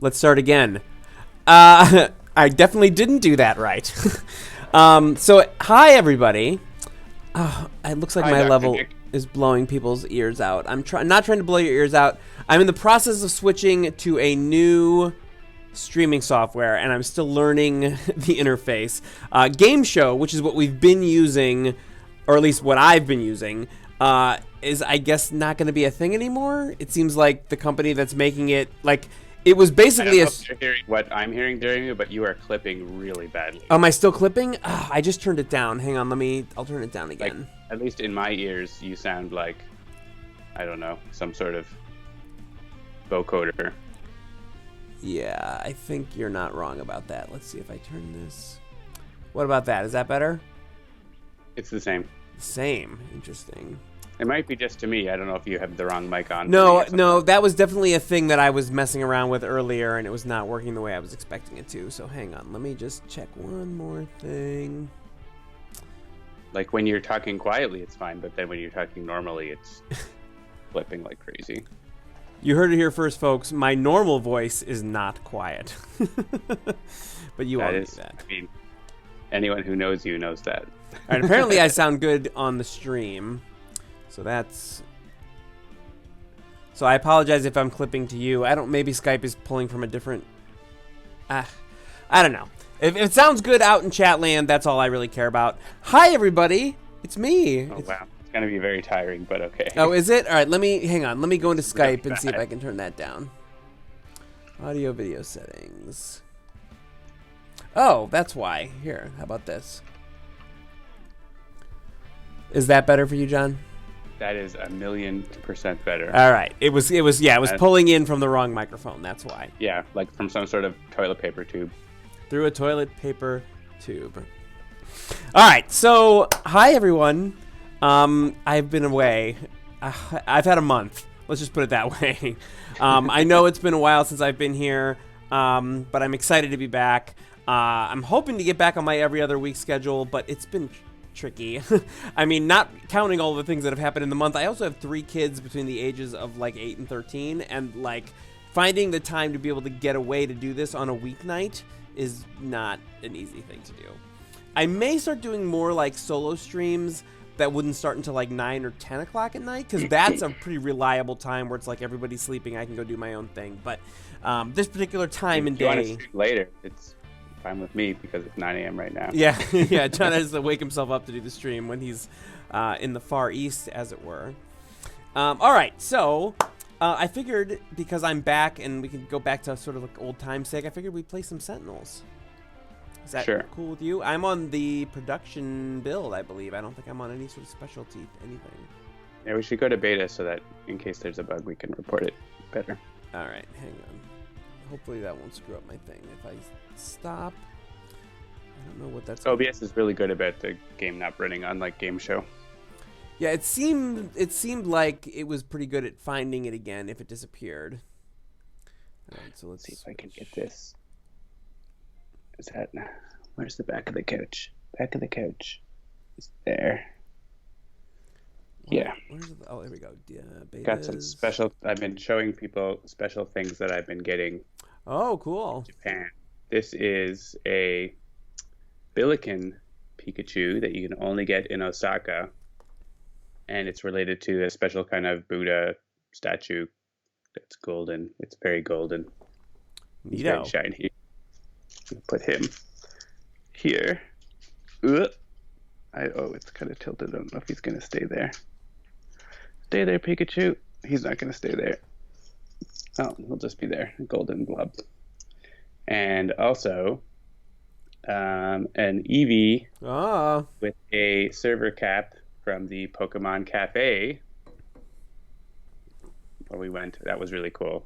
Let's start again. I definitely didn't do that right. So, hi everybody. It looks like my level is blowing people's ears out. I'm not trying to blow your ears out. I'm in the process of switching to a new streaming software, and I'm still learning the interface. Game Show, which is what we've been using, or at least what I've been using, is, I guess, not going to be a thing anymore. It seems like the company that's making it, like, it was basically I don't know if you're hearing what I'm hearing during you, but you are clipping really badly. Am I still clipping? I just turned it down. Hang on, I'll turn it down again. Like, at least in my ears, you sound like, I don't know, some sort of vocoder. Yeah, I think you're not wrong about that. Let's see if I turn this. What about that? Is that better? It's the same. Same. Interesting. It might be just to me. I don't know if you have the wrong mic on. No, that was definitely a thing that I was messing around with earlier, and it was not working the way I was expecting it to. So hang on, let me just check one more thing. Like when you're talking quietly, it's fine, but then when you're talking normally, it's flipping like crazy. You heard it here first, folks. My normal voice is not quiet. But you all know that. I mean, anyone who knows you knows that. All right, apparently I sound good on the stream. So that's... So I apologize if I'm clipping to you. Maybe Skype is pulling from a different... I don't know. If it sounds good out in chat land, that's all I really care about. Hi, everybody. It's me. Oh, wow. It's going to be very tiring, but okay. Oh, is it? All right, hang on. Let me go into Skype and see if I can turn that down. Audio video settings. Oh, that's why. Here, how about this? Is that better for you, John? That is 1,000,000% better. All right. It was pulling in from the wrong microphone. That's why. Yeah, like from some sort of toilet paper tube. Through a toilet paper tube. All right. So, hi everyone. I've been away. I've had a month. Let's just put it that way. I know it's been a while since I've been here, but I'm excited to be back. I'm hoping to get back on my every other week schedule, but it's been tricky. I mean, not counting all the things that have happened in the month. I also have 3 kids between the ages of like 8 and 13, and like finding the time to be able to get away to do this on a weeknight is not an easy thing to do. I may start doing more like solo streams that wouldn't start until like 9 or 10 o'clock at night, because that's a pretty reliable time where it's like everybody's sleeping, I can go do my own thing. But this particular time and day, if you want to stream later, it's fine with me because it's 9 a.m. right now. Yeah, yeah. John has to wake himself up to do the stream when he's in the Far East, as it were. All right, so I figured because I'm back and we can go back to sort of like old time's sake, I figured we'd play some Sentinels. Is that cool with you? I'm on the production build, I believe. I don't think I'm on any sort of specialty anything. Yeah, we should go to beta so that in case there's a bug, we can report it better. All right, hang on. Hopefully that won't screw up my thing. If I stop, I don't know what that's. OBS is really good about the game not running, unlike Game Show. Yeah, it seemed like it was pretty good at finding it again if it disappeared. All right, so let's see if I can get this. Is that... Where's the back of the couch? Back of the couch. It's there. Yeah. Oh, there we go. Got some special... I've been showing people special things that I've been getting. Oh, cool. Japan. This is a Billiken Pikachu that you can only get in Osaka. And it's related to a special kind of Buddha statue that's golden. It's very golden. He's very shiny. Put him here. It's kind of tilted. I don't know if he's going to stay there. Stay there, Pikachu. He's not going to stay there. Oh, he'll just be there. Golden blob. And also an Eevee with a server cap from the Pokemon Cafe where we went. That was really cool.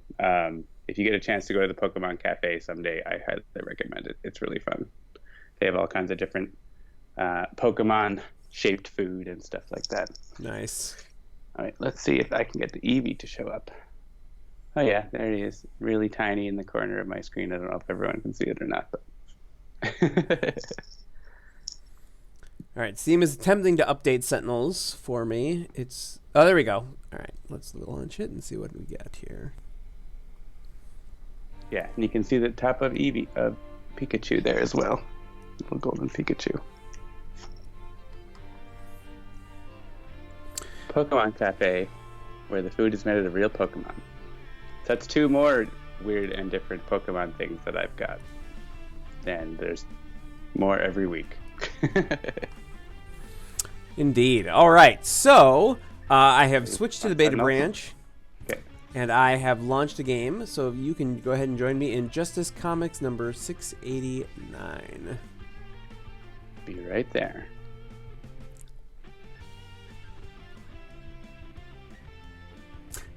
If you get a chance to go to the Pokemon Cafe someday, I highly recommend it. It's really fun. They have all kinds of different Pokemon-shaped food and stuff like that. Nice. All right, let's see if I can get the Eevee to show up. Oh, yeah, there he is. Really tiny in the corner of my screen. I don't know if everyone can see it or not. But All right, Steam is attempting to update Sentinels for me. Oh, there we go. All right, let's launch it and see what we get here. Yeah, and you can see the top of Eevee, Pikachu there as well. Little golden Pikachu. Pokemon Cafe, where the food is made of the real Pokemon. That's 2 more weird and different Pokemon things that I've got. And there's more every week. Indeed. All right. So I have switched to the beta branch. Okay. And I have launched a game. So you can go ahead and join me in Justice Comics number 689. Be right there.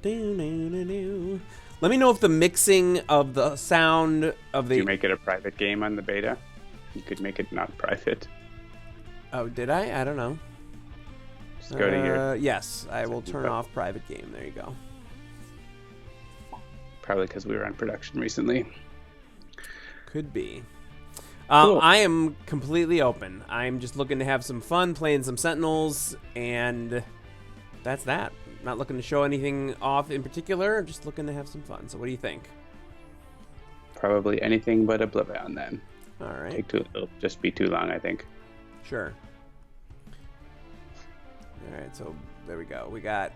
Let me know if the mixing of the sound of the... Did you make it a private game on the beta? You could make it not private. Oh, did I? I don't know. Just go to your... Yes, I will turn off private game. There you go. Probably because we were on production recently. Could be. Cool. I am completely open. I'm just looking to have some fun playing some Sentinels, and that's that. Not looking to show anything off in particular, just looking to have some fun. So what do you think? Probably anything but Oblivion then. All right. It'll just be too long, I think. Sure. All right, so there we go. We got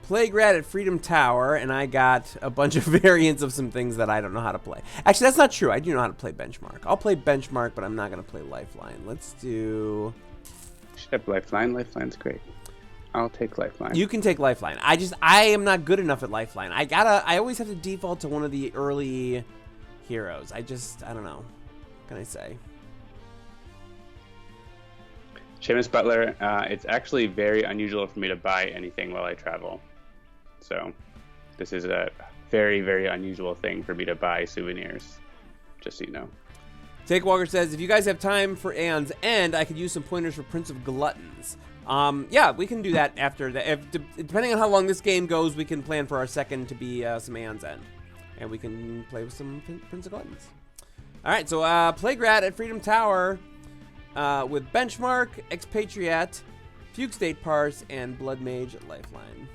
Plague Rat at Freedom Tower, and I got a bunch of variants of some things that I don't know how to play. Actually, that's not true. I do know how to play Benchmark. I'll play Benchmark, but I'm not going to play Lifeline. Let's do... You should have Lifeline. Lifeline's great. I'll take Lifeline. You can take Lifeline. I am not good enough at Lifeline. I always have to default to one of the early heroes. I don't know. What can I say? Seamus Butler, it's actually very unusual for me to buy anything while I travel. So this is a very, very unusual thing for me to buy souvenirs, just so you know. Take Walker says, if you guys have time for Aeon's End, I could use some pointers for Prince of Gluttons. Yeah, we can do that after that. Depending on how long this game goes, we can plan for our second to be some Aeon's End. And we can play with some Prince of Gluttons. Alright, so Plague Rat at Freedom Tower with Benchmark, Expatriette, Fugue State Parse, and Blood Mage Lifeline.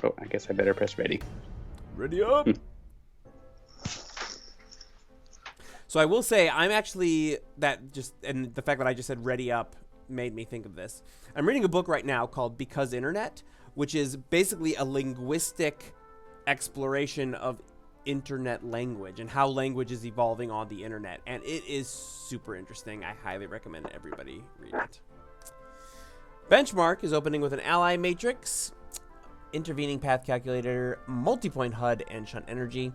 Oh, I guess I better press ready. Ready up! So I will say, I'm actually, and the fact that I just said ready up made me think of this. I'm reading a book right now called Because Internet, which is basically a linguistic exploration of internet language and how language is evolving on the internet. And it is super interesting. I highly recommend everybody read it. Benchmark is opening with an ally matrix, intervening path calculator, multi-point HUD, and shunt energy.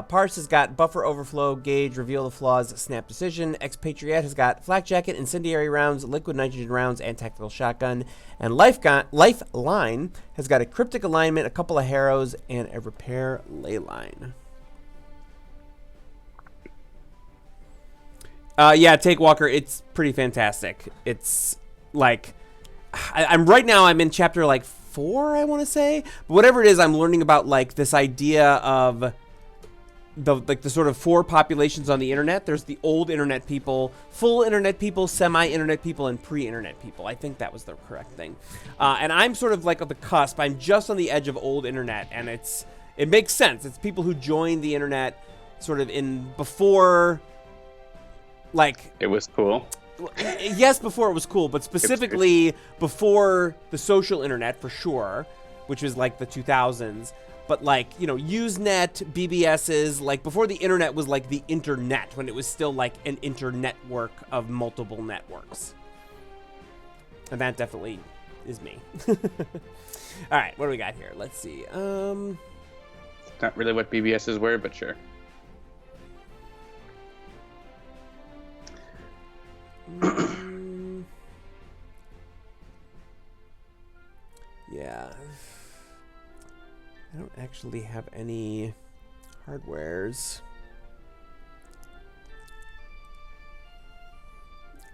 Parse has got buffer overflow, gauge, reveal the flaws, snap decision. Expatriette has got flak jacket, incendiary rounds, liquid nitrogen rounds, and tactical shotgun. And Lifeline has got a cryptic alignment, a couple of harrows, and a repair ley line. Yeah, Take Walker, it's pretty fantastic. It's like, I'm in chapter like 4, I want to say. But whatever it is, I'm learning about like this idea of the sort of 4 populations on the internet. There's the old internet people, full internet people, semi-internet people, and pre-internet people. I think that was the correct thing. And I'm sort of like at the cusp. I'm just on the edge of old internet, and it makes sense. It's people who joined the internet sort of before, like... It was cool. Yes, before it was cool, but specifically before the social internet, for sure, which was like the 2000s. But like, you know, Usenet, BBSs, like before the internet was like the internet, when it was still like an internetwork of multiple networks. And that definitely is me. All right, what do we got here? Let's see. Not really what BBSs were, but sure. Yeah. I don't actually have any hardwares.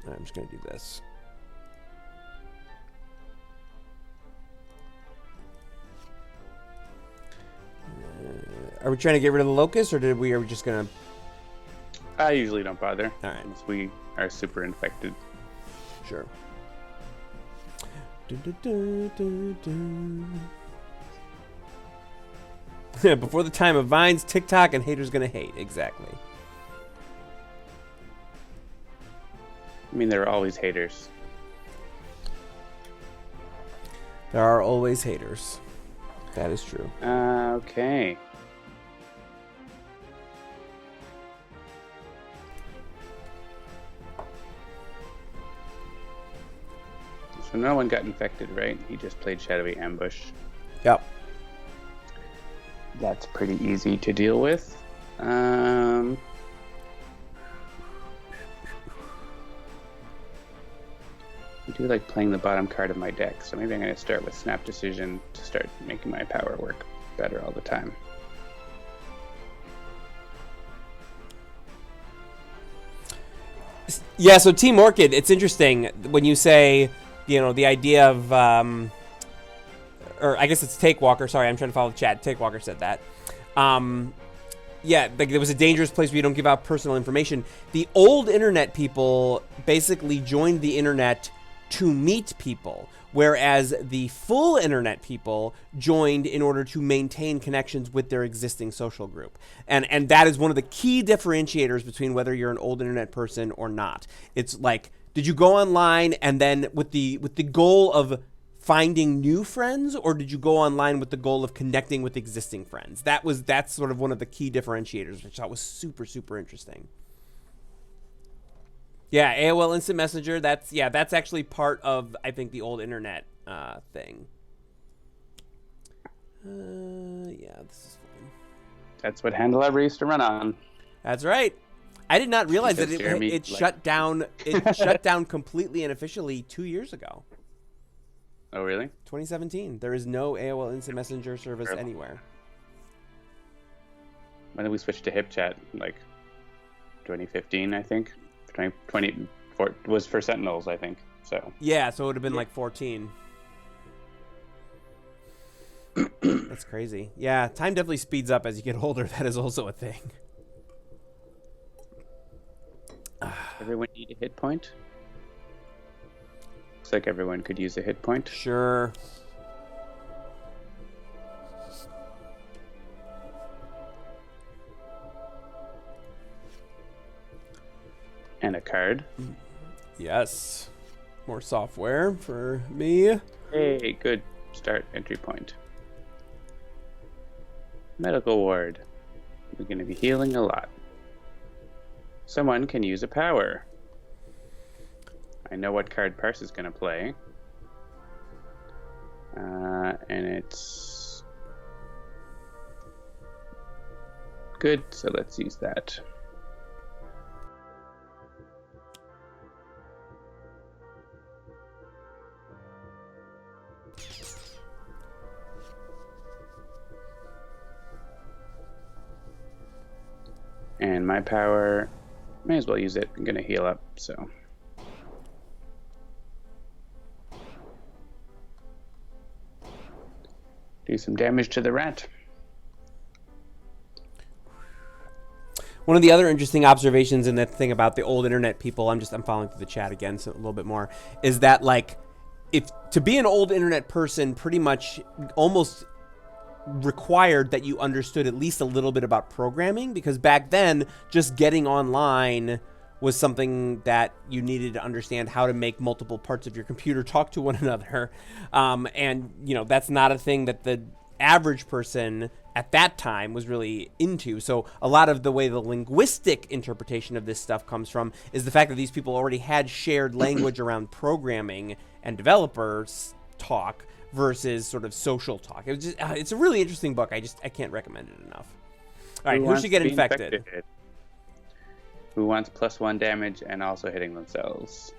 I'm just going to do this. Are we trying to get rid of the locust, or are we just going to... I usually don't bother. All right. Unless we are super infected. Sure. Before the time of Vines, TikTok, and haters gonna hate. Exactly. I mean, there are always haters. There are always haters. That is true. Okay. So no one got infected, right? He just played Shadowy Ambush. Yep. That's pretty easy to deal with. I do like playing the bottom card of my deck, so maybe I'm going to start with Snap Decision to start making my power work better all the time. Yeah, so Team Orchid, it's interesting when you say, the idea of, or I guess it's Takewalker. Sorry, I'm trying to follow the chat. Takewalker said that. Yeah, like there was a dangerous place where you don't give out personal information. The old internet people basically joined the internet to meet people, whereas the full internet people joined in order to maintain connections with their existing social group. And that is one of the key differentiators between whether you're an old internet person or not. It's like, did you go online and then with the goal of finding new friends, or did you go online with the goal of connecting with existing friends? That's sort of one of the key differentiators, which I thought was super, super interesting. Yeah, AOL Instant Messenger, that's actually part of, I think, the old internet thing. Yeah, this is fine. That's what Handelabra used to run on. That's right. I did not realize that Jeremy, it shut down. It shut down completely and officially 2 years ago. Oh, really? 2017. There is no AOL Instant Messenger service anywhere. When did we switch to HipChat? Like 2015, I think. 2020 was for Sentinels, I think. So yeah, so it would have been like 14. That's crazy. Yeah, time definitely speeds up as you get older. That is also a thing. Everyone need a hit point? Looks like everyone could use a hit point. Sure. And a card. Yes. More software for me. Hey, good start entry point. Medical ward. We're going to be healing a lot. Someone can use a power. I know what card Parse is going to play. And it's good, so let's use that. And my power, may as well use it. I'm going to heal up, so. Do some damage to the rat. One of the other interesting observations in that thing about the old internet people, I'm following through the chat again so a little bit more, is that like, if to be an old internet person pretty much almost required that you understood at least a little bit about programming, because back then just getting online was something that you needed to understand how to make multiple parts of your computer talk to one another. And, that's not a thing that the average person at that time was really into. So a lot of the way the linguistic interpretation of this stuff comes from is the fact that these people already had shared language around programming and developers talk versus sort of social talk. It was just, it's a really interesting book. I can't recommend it enough. All right, who should get infected? Who wants +1 damage and also hitting themselves?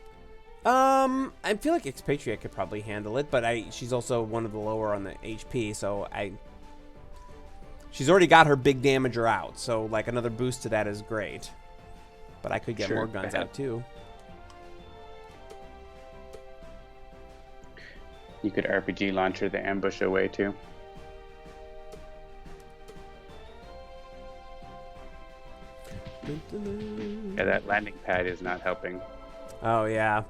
I feel like Expatriette could probably handle it, but she's also one of the lower on the HP, so she's already got her big damager out, so like another boost to that is great. But I could get more guns out too. You could RPG launcher the ambush away too. Yeah, that landing pad is not helping. Oh, yeah.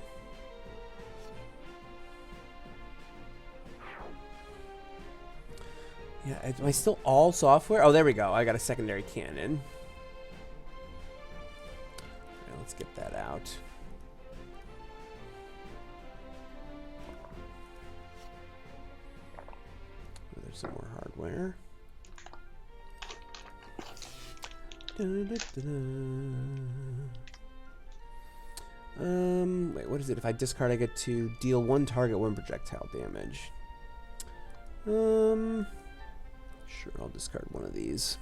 Yeah, am I still all software? Oh, there we go. I got a secondary cannon. Right, let's get that out. There's some more hardware. Wait, what is it? If I discard, I get to deal one target, one projectile damage. Sure, I'll discard one of these.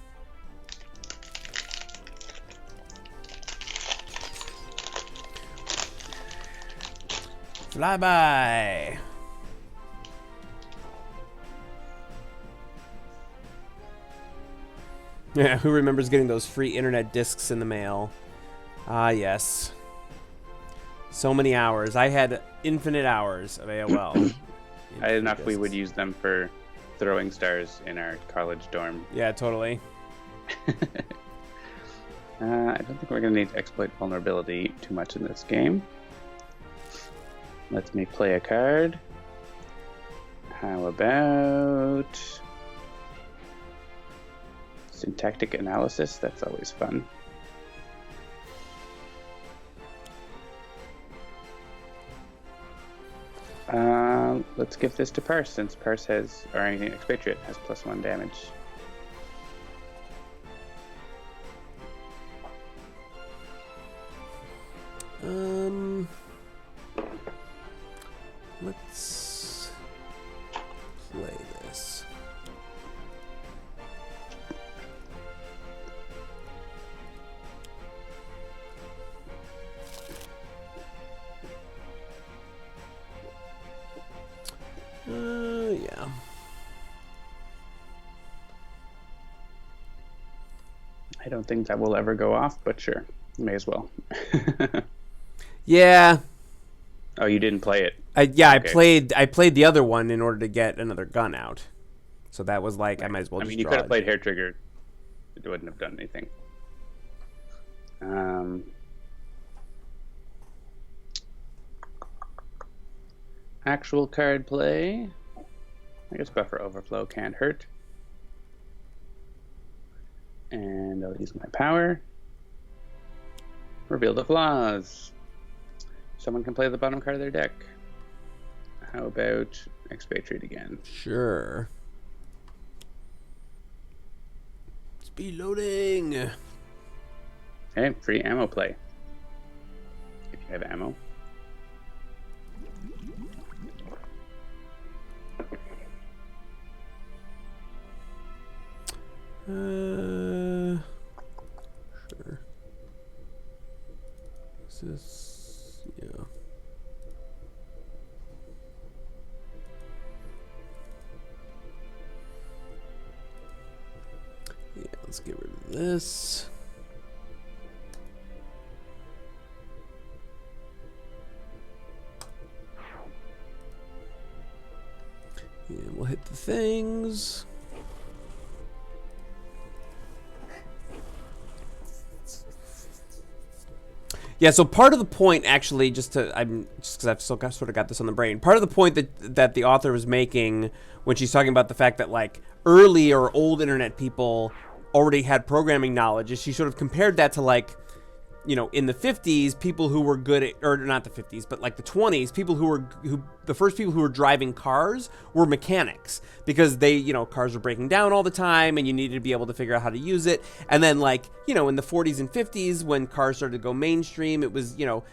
Flyby! Yeah, who remembers getting those free internet discs in the mail? Ah, yes. So many hours. I had infinite hours of AOL. I had enough we would use them for throwing stars in our college dorm. Yeah, totally. I don't think we're going to need to exploit vulnerability too much in this game. Let me play a card. How about syntactic analysis? That's always fun. Let's give this to Parse, since Parse has, or anything Expatriette has +1 damage. Let's play this. Yeah. I don't think that will ever go off, but sure, may as well. Yeah. Oh, you didn't play it? Yeah, Okay. I played the other one in order to get another gun out. So that was like, right. I might as well just you draw could have it. played Hair Trigger. It wouldn't have done anything. Actual card play. I guess Buffer Overflow can't hurt. And I'll use my power. Reveal the flaws. Someone can play the bottom card of their deck. How about Expatriate again? Sure. Speed loading. Okay, free ammo play. If you have ammo. Sure. Is this, yeah. Yeah, let's get rid of this. And we'll hit the things. Yeah, so part of the point, actually, just because I've still sort of got this on the brain. Part of the point that the author was making when she's talking about the fact that like early or old internet people already had programming knowledge is she sort of compared that to like, you know, in the 50s, people who were good at, or not the 50s, but like the 20s, the first people who were driving cars were mechanics because they, you know, cars were breaking down all the time and you needed to be able to figure out how to use it. And then like, you know, in the 40s and 50s, when cars started to go mainstream, it was, you know,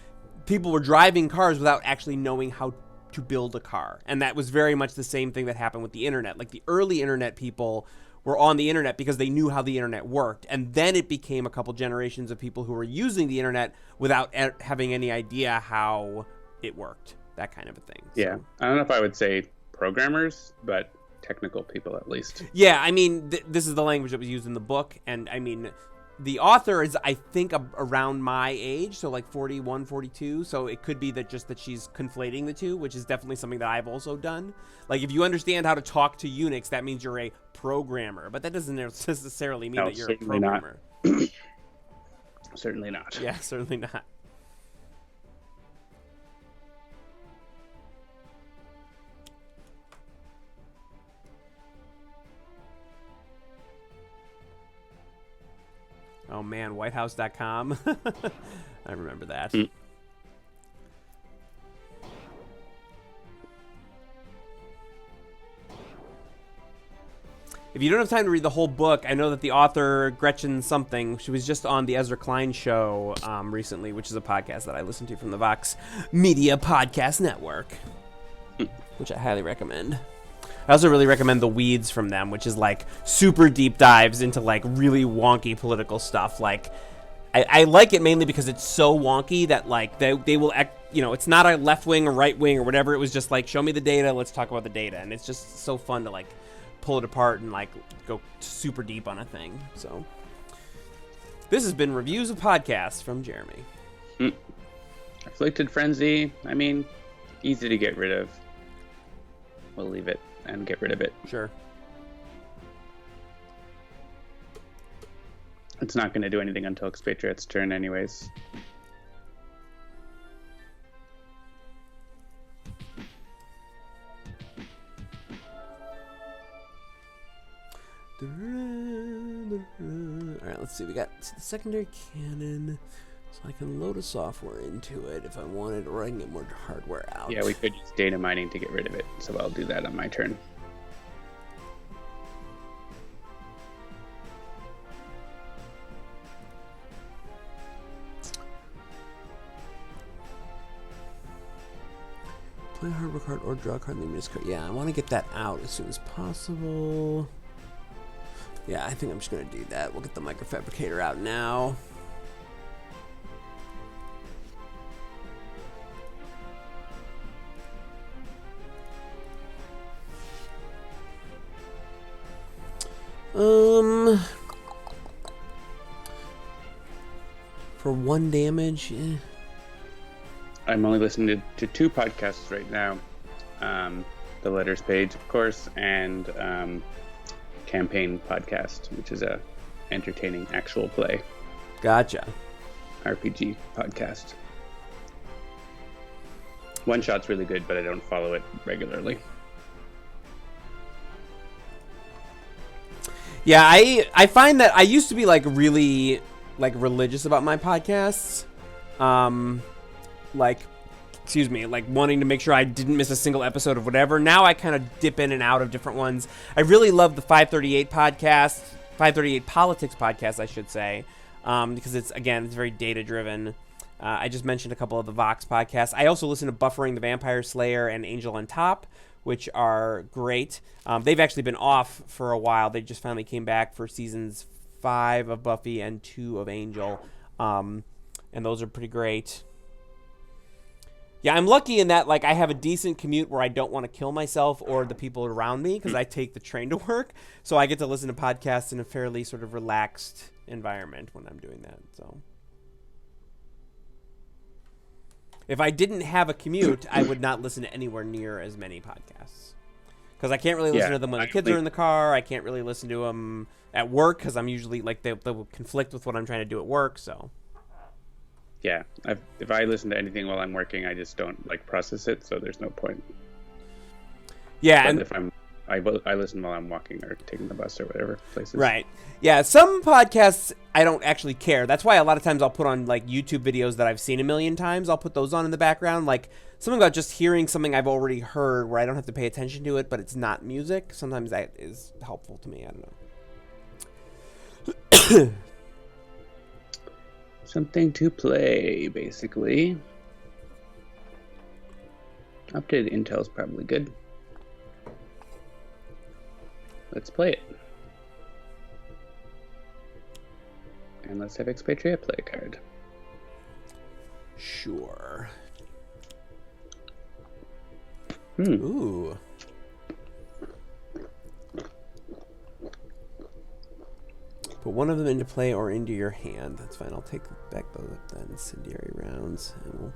people were driving cars without actually knowing how to build a car. And that was very much the same thing that happened with the internet. Like the early internet people were on the internet because they knew how the internet worked. And then it became a couple generations of people who were using the internet without having any idea how it worked. That kind of a thing. Yeah. So. I don't know if I would say programmers, but technical people at least. Yeah, I mean, this is the language that was used in the book. And I mean, the author is, I think, around my age, so like 41, 42. So it could be that just that she's conflating the two, which is definitely something that I've also done. Like, if you understand how to talk to Unix, that means you're a programmer. But that doesn't necessarily mean that you're a programmer. Not. Certainly not. Yeah, certainly not. Oh man, whitehouse.com. I remember that. If you don't have time to read the whole book, I know that the author, Gretchen something, she was just on the Ezra Klein show recently, which is a podcast that I listen to from the Vox Media Podcast Network, which I highly recommend. I also really recommend The Weeds from them, which is like super deep dives into like really wonky political stuff. Like, I like it mainly because it's so wonky that like they will, you know, it's not a left wing or right wing or whatever. It was just like, show me the data, let's talk about the data. And it's just so fun to like pull it apart and like go super deep on a thing. So this has been Reviews of Podcasts from Jeremy. Afflicted Frenzy, I mean, easy to get rid of. We'll leave it and get rid of it. Sure. It's not going to do anything until Expatriette's turn anyways. Alright, let's see. We got the secondary cannon, so I can load a software into it if I wanted, or I can get more hardware out. Yeah, we could use data mining to get rid of it, so I'll do that on my turn. Play a hardware card or draw a card in the minus card. Yeah, I want to get that out as soon as possible. Yeah, I think I'm just going to do that. We'll get the microfabricator out now. For 1 damage, yeah. I'm only listening to 2 podcasts right now. The Letters Page, of course, and Campaign Podcast, which is a entertaining actual play Gotcha. RPG podcast. One Shot's really good, but I don't follow it regularly. Yeah, I find that I used to be like really like religious about my podcasts. Like wanting to make sure I didn't miss a single episode of whatever. Now I kind of dip in and out of different ones. I really love the 538 podcast, 538 Politics podcast, I should say, because it's very data driven. I just mentioned a couple of the Vox podcasts. I also listen to Buffering the Vampire Slayer and Angel on Top, which are great. They've actually been off for a while. They just finally came back for seasons 5 of Buffy and 2 of Angel, and those are pretty great. Yeah, I'm lucky in that like I have a decent commute where I don't want to kill myself or the people around me because I take the train to work, so I get to listen to podcasts in a fairly sort of relaxed environment when I'm doing that. So if I didn't have a commute, I would not listen to anywhere near as many podcasts because I can't really listen to them when the kids are in the car. I can't really listen to them at work because I'm usually like they will conflict with what I'm trying to do at work. So. Yeah, if I listen to anything while I'm working, I just don't like process it, so there's no point. Yeah, but and if I listen while I'm walking or taking the bus or whatever places. Right. Yeah, some podcasts I don't actually care. That's why a lot of times I'll put on like YouTube videos that I've seen a million times. I'll put those on in the background, like something about just hearing something I've already heard where I don't have to pay attention to it, but it's not music. Sometimes that is helpful to me. I don't know. Something to play, basically. Updated intel's probably good. Let's play it. And let's have Expatriette play a card. Sure. Hmm. Ooh. Put one of them into play or into your hand. That's fine. I'll take back both of them. Incendiary rounds. And we'll...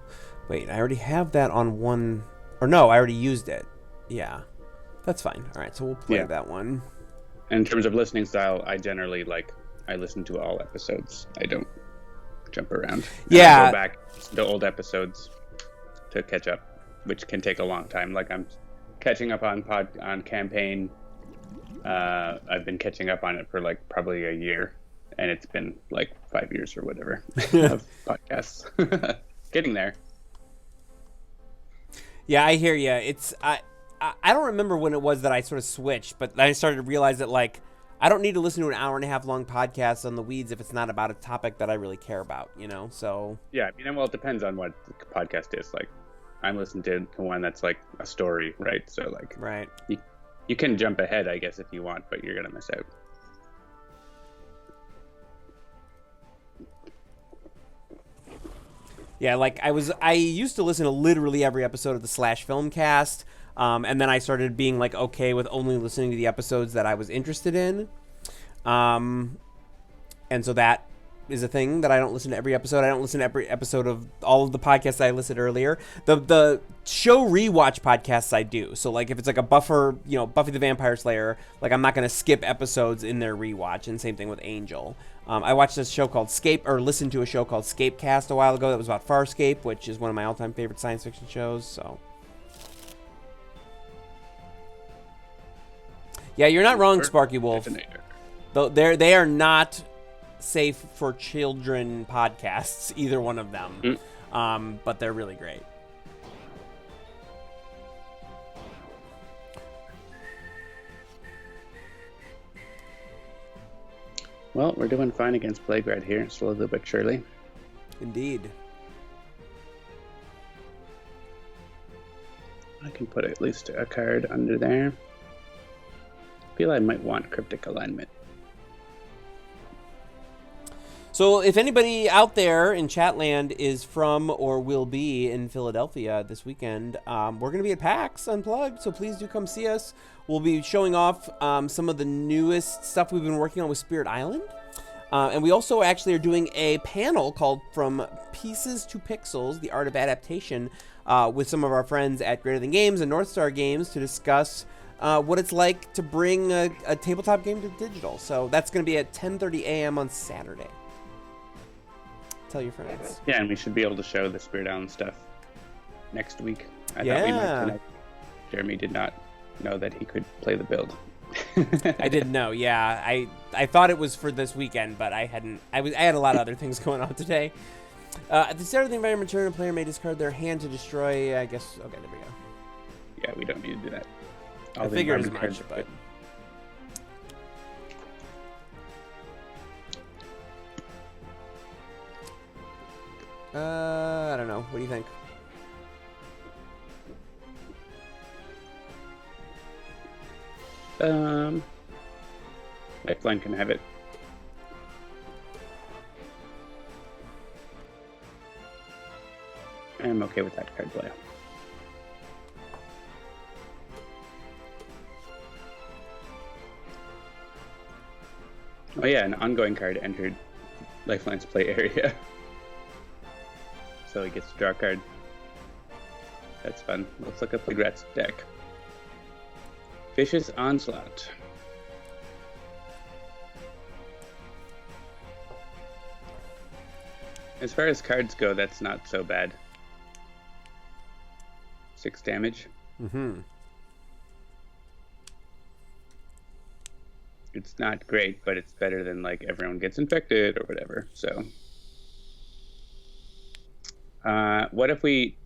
Wait, I already have that on one... Or no, I already used it. Yeah. That's fine. All right, so we'll play that one. In terms of listening style, I generally I listen to all episodes. I don't jump around. Yeah. I go back to old episodes to catch up, which can take a long time. Like I'm catching up on campaign. I've been catching up on it for like probably a year. and it's been like 5 years or whatever of podcasts. Getting there. Yeah, I hear you. I don't remember when it was that I sort of switched, but I started to realize that like I don't need to listen to an hour and a half long podcast on the weeds if it's not about a topic that I really care about, you know? So yeah, I mean, well, it depends on what the podcast is. Like, I'm listening to one that's like a story, right? So like, right. You can jump ahead, I guess, if you want, but you're gonna miss out. Yeah, like I used to listen to literally every episode of the Slash Filmcast. And then I started being like okay with only listening to the episodes that I was interested in. And so that is a thing that I don't listen to every episode. I don't listen to every episode of all of the podcasts I listed earlier. The show rewatch podcasts I do. So like if it's like a Buffy the Vampire Slayer, like I'm not going to skip episodes in their rewatch. And same thing with Angel. I watched this show called listened to a show called Scapecast a while ago that was about Farscape, which is one of my all-time favorite science fiction shows. So. Yeah, you're not wrong, Sparky Wolf. Though they are not safe for children podcasts, either one of them. But they're really great. Well, we're doing fine against Plague right here, slowly but surely. Indeed. I can put at least a card under there. I feel I might want Cryptic Alignment. So if anybody out there in Chatland is from or will be in Philadelphia this weekend, we're going to be at PAX Unplugged, so please do come see us. We'll be showing off some of the newest stuff we've been working on with Spirit Island. And we also actually are doing a panel called From Pieces to Pixels, The Art of Adaptation, with some of our friends at Greater Than Games and North Star Games to discuss what it's like to bring a tabletop game to digital. So that's going to be at 10:30 a.m. on Saturday. Tell your friends. Yeah, and we should be able to show the Spirit Island stuff next week. I thought we might tonight. Jeremy did not know that he could play the build. I didn't know. Yeah, I thought it was for this weekend, but I hadn't. I had a lot of other things going on today. At the start of the environment turn, a player may discard their hand to destroy. I guess. Okay, there we go. Yeah, we don't need to do that. I figured as much, but. I don't know. What do you think? Lifeline can have it. I'm okay with that card play. Oh yeah, an ongoing card entered Lifeline's play area. So he gets to draw a card. That's fun. Let's look up the Gratz deck. Fish's Onslaught. As far as cards go, that's not so bad. 6 damage. It's not great, but it's better than like everyone gets infected or whatever. So, what if we?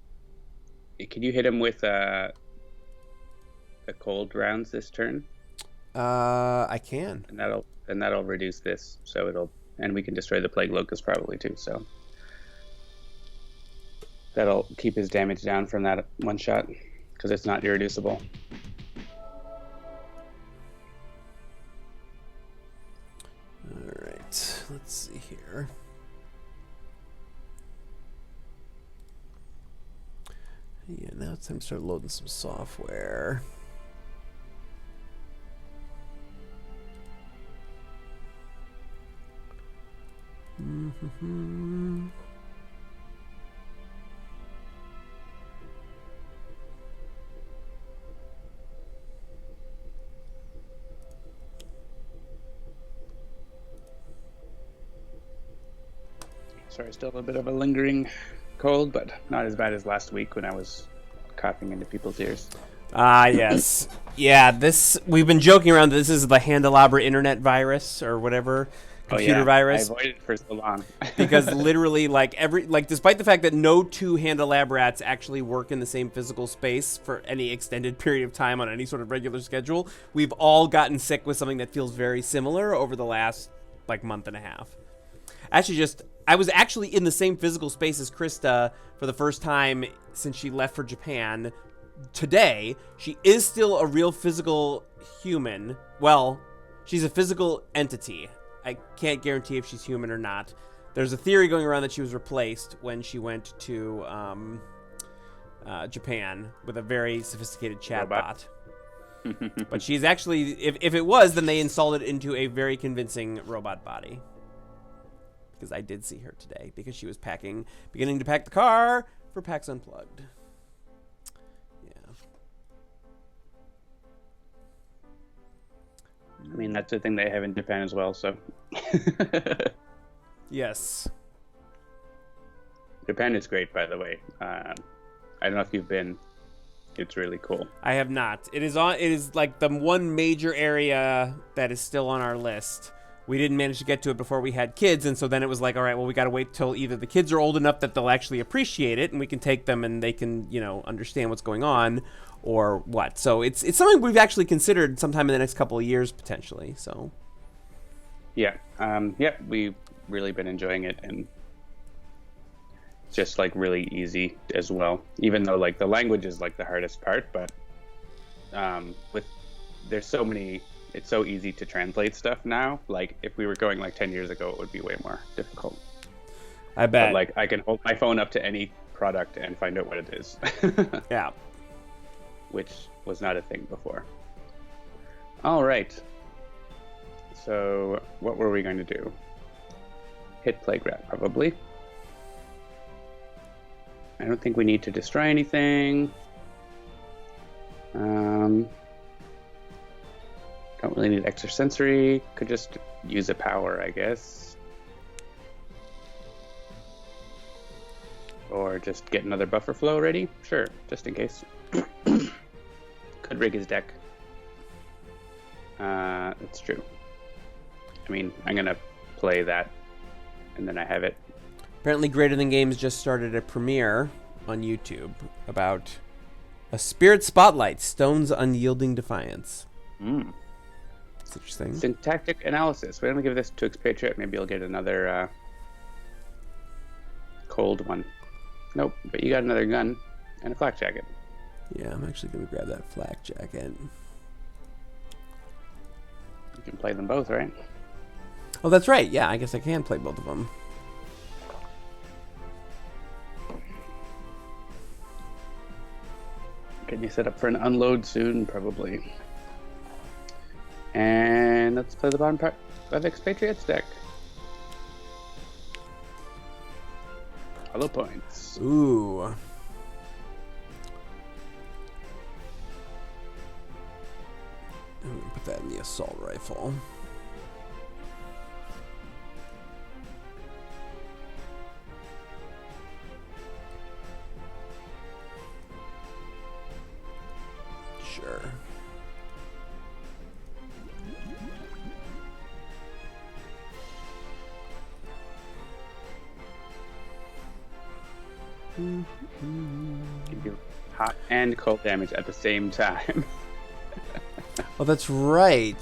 Can you hit him with the cold rounds this turn? I can. And that'll reduce this, so and we can destroy the Plague Locust probably too. So that'll keep his damage down from that one shot because it's not irreducible. All right, let's see here. Yeah, now it's time to start loading some software. Sorry, still a bit of a lingering cold, but not as bad as last week when I was coughing into people's ears. Yes. Yeah, we've been joking around that this is the Handelabra internet virus or whatever, computer virus. I avoided it for so long. Because literally, despite the fact that no two Handelabrats actually work in the same physical space for any extended period of time on any sort of regular schedule, we've all gotten sick with something that feels very similar over the last month and a half. I was actually in the same physical space as Krista for the first time since she left for Japan. Today, she is still a real physical human. Well, she's a physical entity. I can't guarantee if she's human or not. There's a theory going around that she was replaced when she went to Japan with a very sophisticated chatbot. But she's actually, if it was, then they installed it into a very convincing robot body. Because I did see her today, because she was beginning to pack the car for PAX Unplugged. Yeah. I mean, that's the thing they have in Japan as well, so. Yes. Japan is great, by the way. I don't know if you've been. It's really cool. I have not. It is like the one major area that is still on our list. We didn't manage to get to it before we had kids, and so then it was like, all right, well, we got to wait till either the kids are old enough that they'll actually appreciate it, and we can take them and they can, understand what's going on, or what. So it's something we've actually considered sometime in the next couple of years, potentially. So. Yeah. We've really been enjoying it, and just really easy as well. Even though the language is the hardest part, but there's so many. It's so easy to translate stuff now. If we were going 10 years ago, it would be way more difficult. I bet. But I can hold my phone up to any product and find out what it is. Yeah. Which was not a thing before. All right. So what were we going to do? Hit Plague Rat, probably. I don't think we need to destroy anything. Don't really need extrasensory. Could just use a power, I guess. Or just get another buffer flow ready. Sure, just in case. Could rig his deck. That's true. I mean, I'm going to play that, and then I have it. Apparently Greater Than Games just started a premiere on YouTube about a Spirit Spotlight, Stone's Unyielding Defiance. That's interesting. Syntactic analysis. We're going to give this to Expatriette. Maybe you'll get another cold one. Nope, but you got another gun and a flak jacket. Yeah, I'm actually going to grab that flak jacket. You can play them both, right? Oh, that's right. Yeah, I guess I can play both of them. Getting you set up for an unload soon, probably. And let's play the bottom part of Expatriette's deck. Hollow points. Ooh. I'm going to put that in the assault rifle. Sure. Give you hot and cold damage at the same time. Oh, that's right.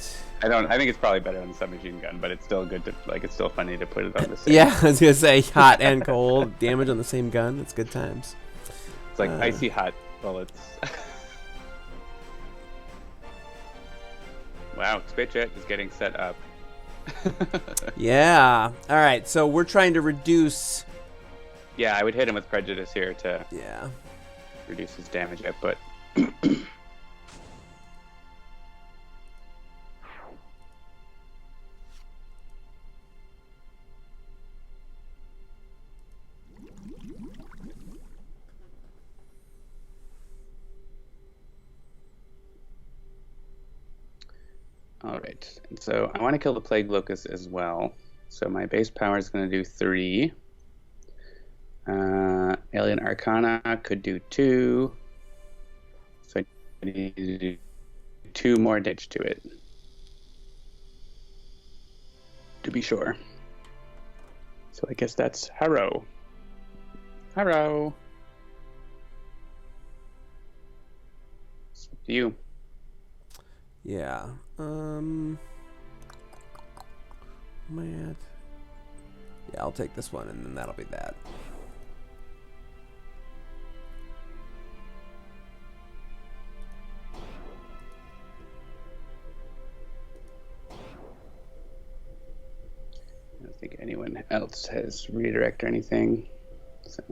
I think it's probably better on the submachine gun, but it's still good to it's still funny to put it on the same. Yeah, I was gonna say hot and cold damage on the same gun. It's good times. It's icy hot bullets. Wow, Expatriette is getting set up. Yeah. All right. So we're trying to reduce. Yeah, I would hit him with prejudice here to reduce his damage output. All right, and so I want to kill the Plague Locust as well. So my base power is going to do 3. Alien Arcana could do 2. So I need to do 2 more damage to it. be sure. So I guess that's Haro. Haro. It's up to you. Yeah. Man. Yeah, I'll take this one, and then that'll be that. I don't think anyone else has redirect or anything. So.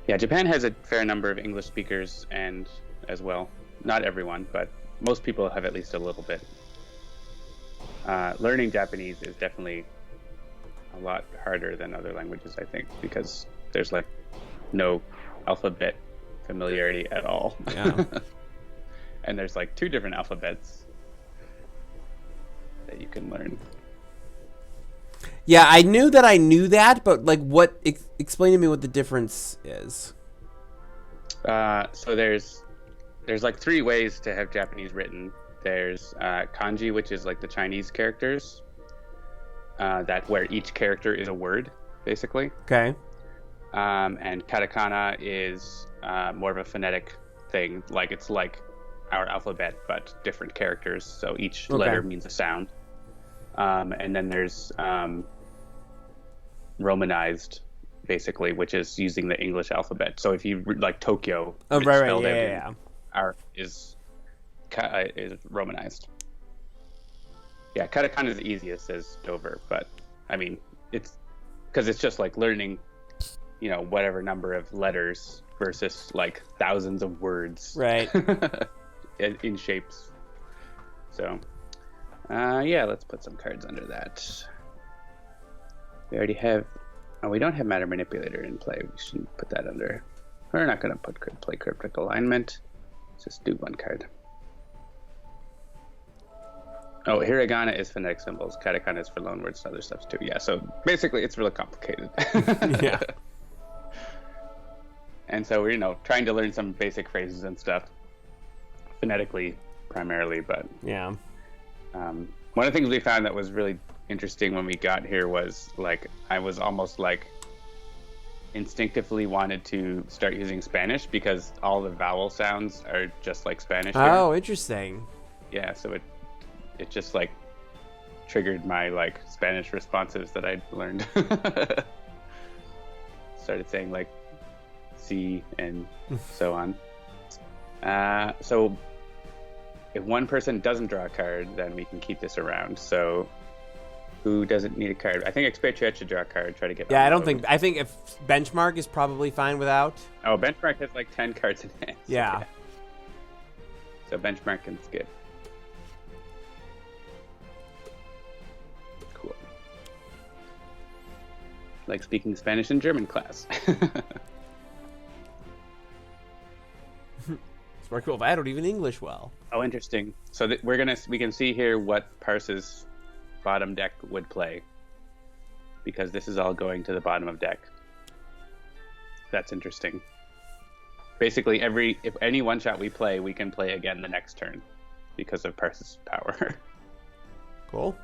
Yeah, Japan has a fair number of English speakers, and as well, not everyone, but most people have at least a little bit. Learning Japanese is definitely a lot harder than other languages, I think, because there's like no alphabet familiarity at all. Yeah. And there's like 2 different alphabets that you can learn. Yeah, I knew that, but like, what? Explain to me what the difference is. So there's like 3 ways to have Japanese written. There's kanji, which is like the Chinese characters, that where each character is a word, basically. Okay. And katakana is more of a phonetic thing, like it's like our alphabet but different characters. So each letter means a sound. And then there's romanized, basically, which is using the English alphabet. So if you like Tokyo, Oh, right, yeah. Our is romanized. Yeah, katakana is the easiest as Dover, but I mean, it's because it's just like learning, whatever number of letters versus like thousands of words, right? in shapes. So, yeah, let's put some cards under that. We already have. Oh, we don't have Matter Manipulator in play. We shouldn't put that under. We're not going to play Cryptic Alignment. Let's just do 1 card. Oh, hiragana is phonetic symbols. Katakana is for loanwords and other stuff too. Yeah, so basically it's really complicated. Yeah. And so we're, trying to learn some basic phrases and stuff. Phonetically, primarily, but... Yeah. One of the things we found that was really interesting when we got here was, like, I was almost, like, instinctively wanted to start using Spanish because all the vowel sounds are just like Spanish here. Oh, interesting. Yeah, so it just like triggered my like Spanish responses that I'd learned. Started saying like "si" and so on. So if one person doesn't draw a card, then we can keep this around. So who doesn't need a card? I think Expatriette should draw a card. Try to get. Yeah, I think if Benchmark is probably fine without. Oh, Benchmark has like 10 cards in hand. Yeah. So Benchmark can skip. Cool. Like speaking Spanish in German class. Smart cool. If I don't even English well. Oh, interesting. So we can see here what Parse's bottom deck would play, because this is all going to the bottom of deck. That's interesting. Basically, if any one shot we play, we can play again the next turn because of Parse's power. Cool.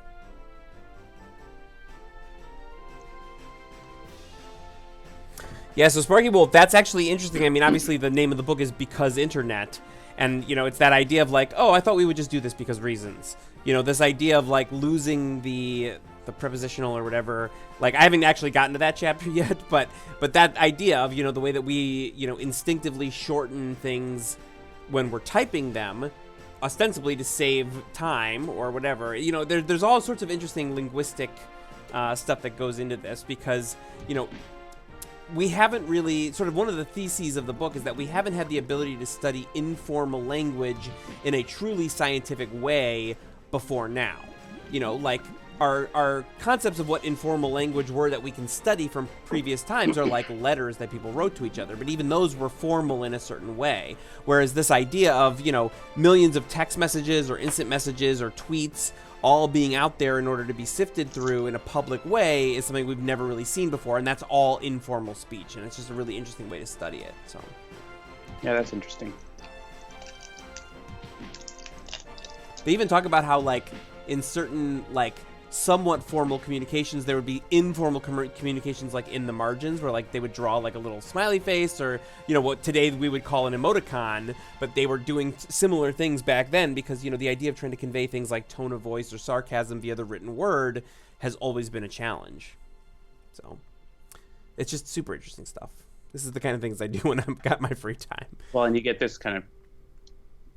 Yeah, so Sparky Wolf, that's actually interesting. I mean, obviously the name of the book is Because Internet, and it's that idea of like, oh, I thought we would just do this because reasons. This idea of like losing the prepositional or whatever. Like, I haven't actually gotten to that chapter yet, but that idea of the way that we instinctively shorten things when we're typing them, ostensibly to save time or whatever. There's all sorts of interesting linguistic stuff that goes into this, because we haven't really, sort of one of the theses of the book is that we haven't had the ability to study informal language in a truly scientific way before now. Like our concepts of what informal language were that we can study from previous times are like letters that people wrote to each other, but even those were formal in a certain way. Whereas this idea of, millions of text messages or instant messages or tweets all being out there in order to be sifted through in a public way is something we've never really seen before, and that's all informal speech, and it's just a really interesting way to study it. So, yeah, that's interesting. They even talk about how, like, in certain, like, somewhat formal communications, there would be informal communications, like, in the margins, where, like, they would draw, like, a little smiley face, or, you know, what today we would call an emoticon, but they were doing similar things back then, because, you know, the idea of trying to convey things like tone of voice or sarcasm via the written word has always been a challenge. So, it's just super interesting stuff. This is the kind of things I do when I've got my free time. Well, and you get this kind of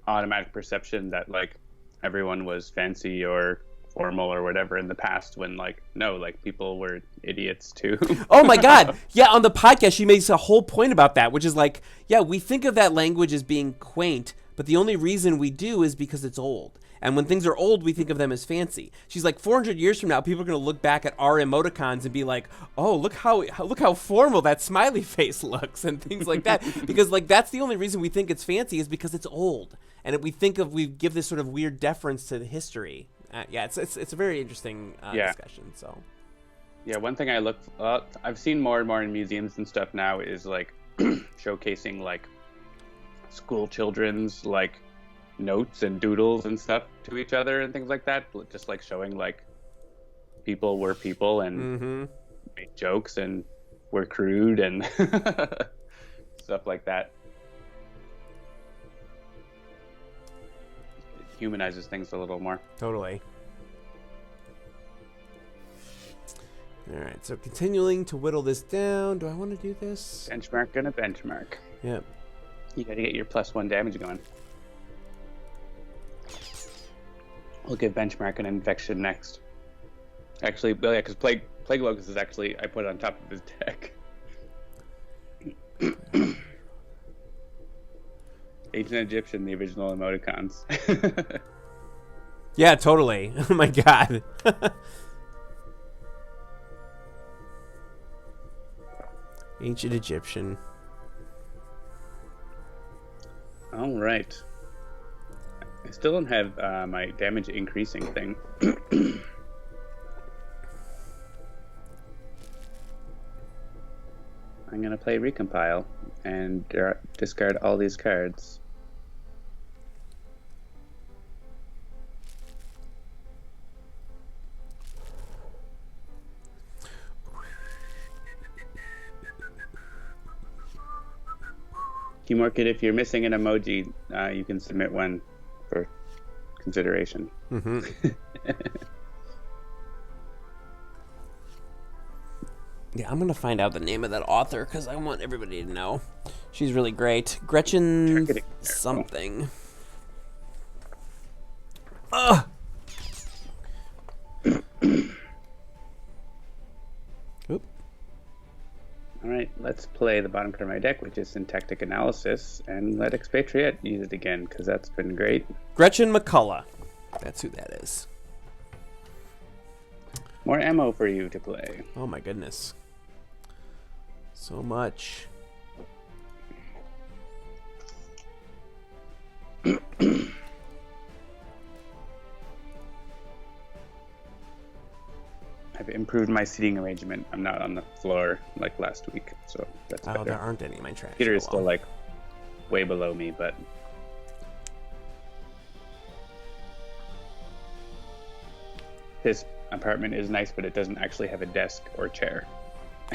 automatic perception that, like, everyone was fancy or formal or whatever in the past, when, like, no, like, people were idiots too. Oh my God. Yeah, on the podcast, she makes a whole point about that, which is like, yeah, we think of that language as being quaint, but the only reason we do is because it's old. And when things are old, we think of them as fancy. She's like, 400 years from now, people are going to look back at our emoticons and be like, oh, look how formal that smiley face looks, and things like that. Because, like, that's the only reason we think it's fancy, is because it's old. And we give this sort of weird deference to the history. Yeah, it's a very interesting discussion. So, yeah, one thing I've seen more and more in museums and stuff now is, like, showcasing, like, school children's, like, notes and doodles and stuff to each other and things like that, just, like, showing, like, people were people and made jokes and were crude and stuff like that. It humanizes things a little more. Totally. All right, so continuing to whittle this down. Do I want to do this? Benchmark and a benchmark. Yep. You got to get your +1 damage going. We'll give benchmark an infection next. Actually, well, yeah, because Plague Locust is actually, I put it on top of his deck. Ancient Egyptian, the original emoticons. Yeah, totally. Oh my God. Ancient Egyptian. All right. I still don't have my damage increasing thing. I'm going to play Recompile and discard all these cards. Teamwork it, if you're missing an emoji, you can submit one for consideration. Mm-hmm. Yeah, I'm going to find out the name of that author because I want everybody to know. She's really great. Gretchen something. Ugh! Oop. All right, let's play the bottom card of my deck, which is Syntactic Analysis, and let Expatriette use it again, because that's been great. Gretchen McCullough. That's who that is. More ammo for you to play. Oh my goodness. So much. I've improved my seating arrangement. I'm not on the floor like last week, so that's better. There aren't any in my trash. Peter is still like way below me, but his apartment is nice, but it doesn't actually have a desk or chair.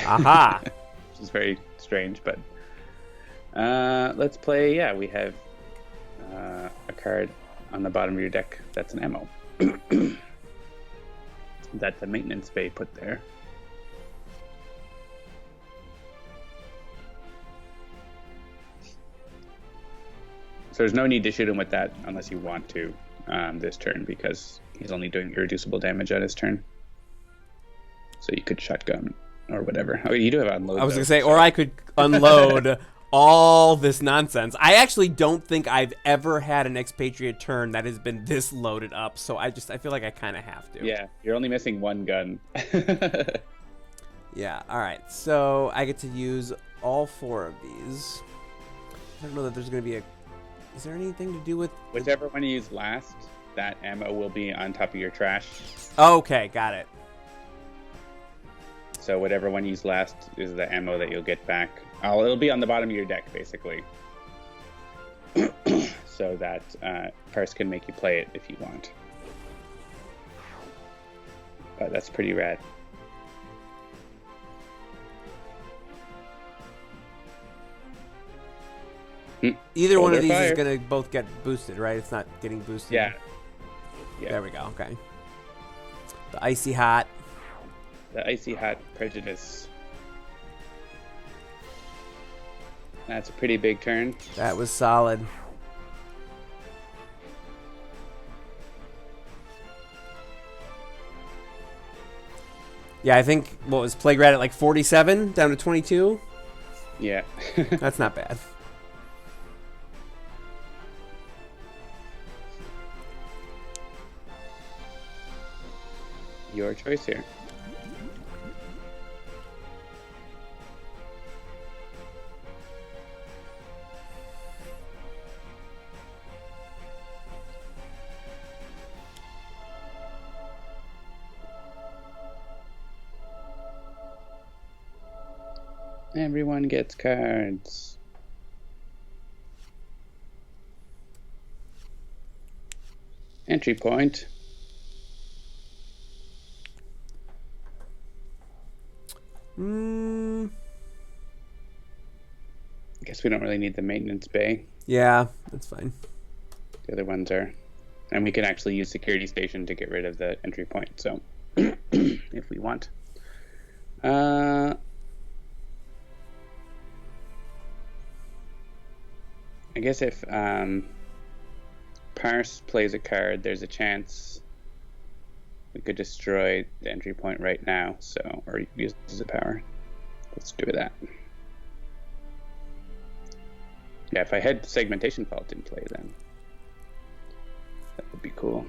Aha! Which is very strange, but let's play. Yeah, we have a card on the bottom of your deck that's an ammo. That's a maintenance bay put there. So there's no need to shoot him with that unless you want to this turn, because he's only doing irreducible damage on his turn. So you could shotgun or whatever. Oh, you do have unload. I was going to say, or I could unload all this nonsense. I actually don't think I've ever had an Expatriate turn that has been this loaded up, so I feel like I kind of have to. Yeah, you're only missing one gun. Yeah, alright, so I get to use all 4 of these. I don't know that there's going to be is there anything to do with... Whichever one you use last, that ammo will be on top of your trash. Okay, got it. So whatever one you use last is the ammo that you'll get back. It'll be on the bottom of your deck, basically. So so that Parse can make you play it if you want. But that's pretty rad. Either one of these fire. is going to both get boosted, right? It's not getting boosted. Yeah. There we go. Okay. The Icy Hot. The Icy Hot Prejudice. That's a pretty big turn. That was solid. Yeah, I think, what was Plague Rat at like 47 down to 22? Yeah. That's not bad. Your choice here. Everyone gets cards. Entry point. I guess we don't really need the maintenance bay. Yeah, that's fine. The other ones are. And we can actually use security station to get rid of the entry point, so if we want. I guess if Parse plays a card, there's a chance we could destroy the entry point right now, so, or use a power. Let's do that. Yeah, if I had Segmentation Fault in play, then that would be cool.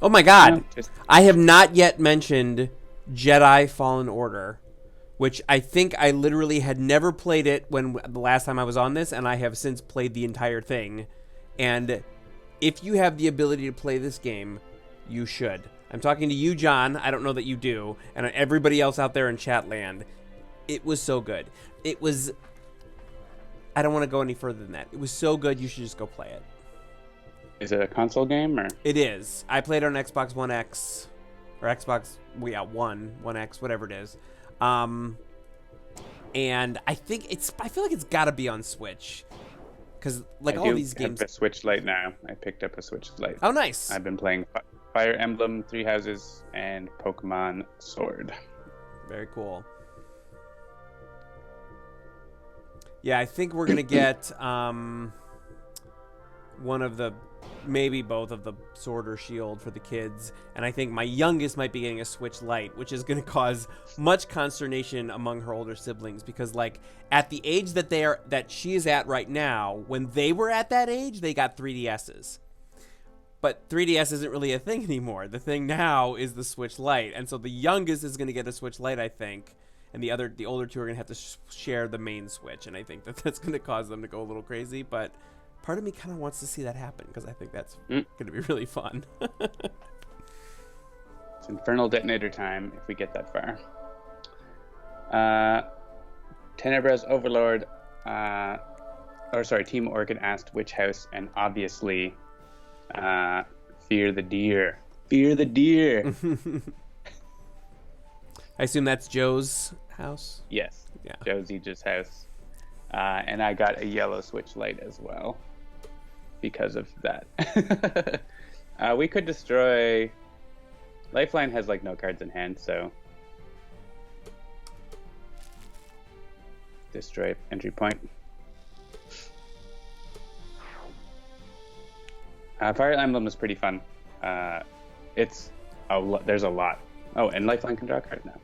Oh my god. No, I have not yet mentioned Jedi Fallen Order, which I think I literally had never played it when the last time I was on this, and I have since played the entire thing. And if you have the ability to play this game, you should. I'm talking to you, John. I don't know that you do. And everybody else out there in chat land. It was so good. It was... I don't want to go any further than that. It was so good, you should just go play it. Is it a console game, or? It is. I played it on Xbox One X. Or Xbox... One. 1X, whatever it is. And I think it's... I feel like it's got to be on Switch. Because, like, all these games... I have a Switch Lite now. I picked up a Switch Lite. Oh, nice. I've been playing Fire Emblem, Three Houses, and Pokemon Sword. Very cool. Yeah, I think we're going to get one of the... maybe both of the Sword or Shield for the kids. And I think my youngest might be getting a Switch Lite, which is going to cause much consternation among her older siblings. Because, like, at the age that she is at right now, when they were at that age, they got 3DSs. But 3DS isn't really a thing anymore. The thing now is the Switch Lite. And so the youngest is going to get a Switch Lite, I think. And the older two are going to have to share the main Switch. And I think that's going to cause them to go a little crazy. But part of me kind of wants to see that happen, because I think that's going to be really fun. It's Infernal Detonator time if we get that far. Tenebra's Overlord, Team Orchid asked which house, and obviously, Fear the Deer. Fear the Deer! I assume that's Joe's house? Yes. Yeah. Joe Zege's house. And I got a yellow Switch Lite as well because of that. We could destroy... Lifeline has, like, no cards in hand, so... Destroy entry point. Fire Emblem is pretty fun. There's a lot. Oh, and Lifeline can draw a card now.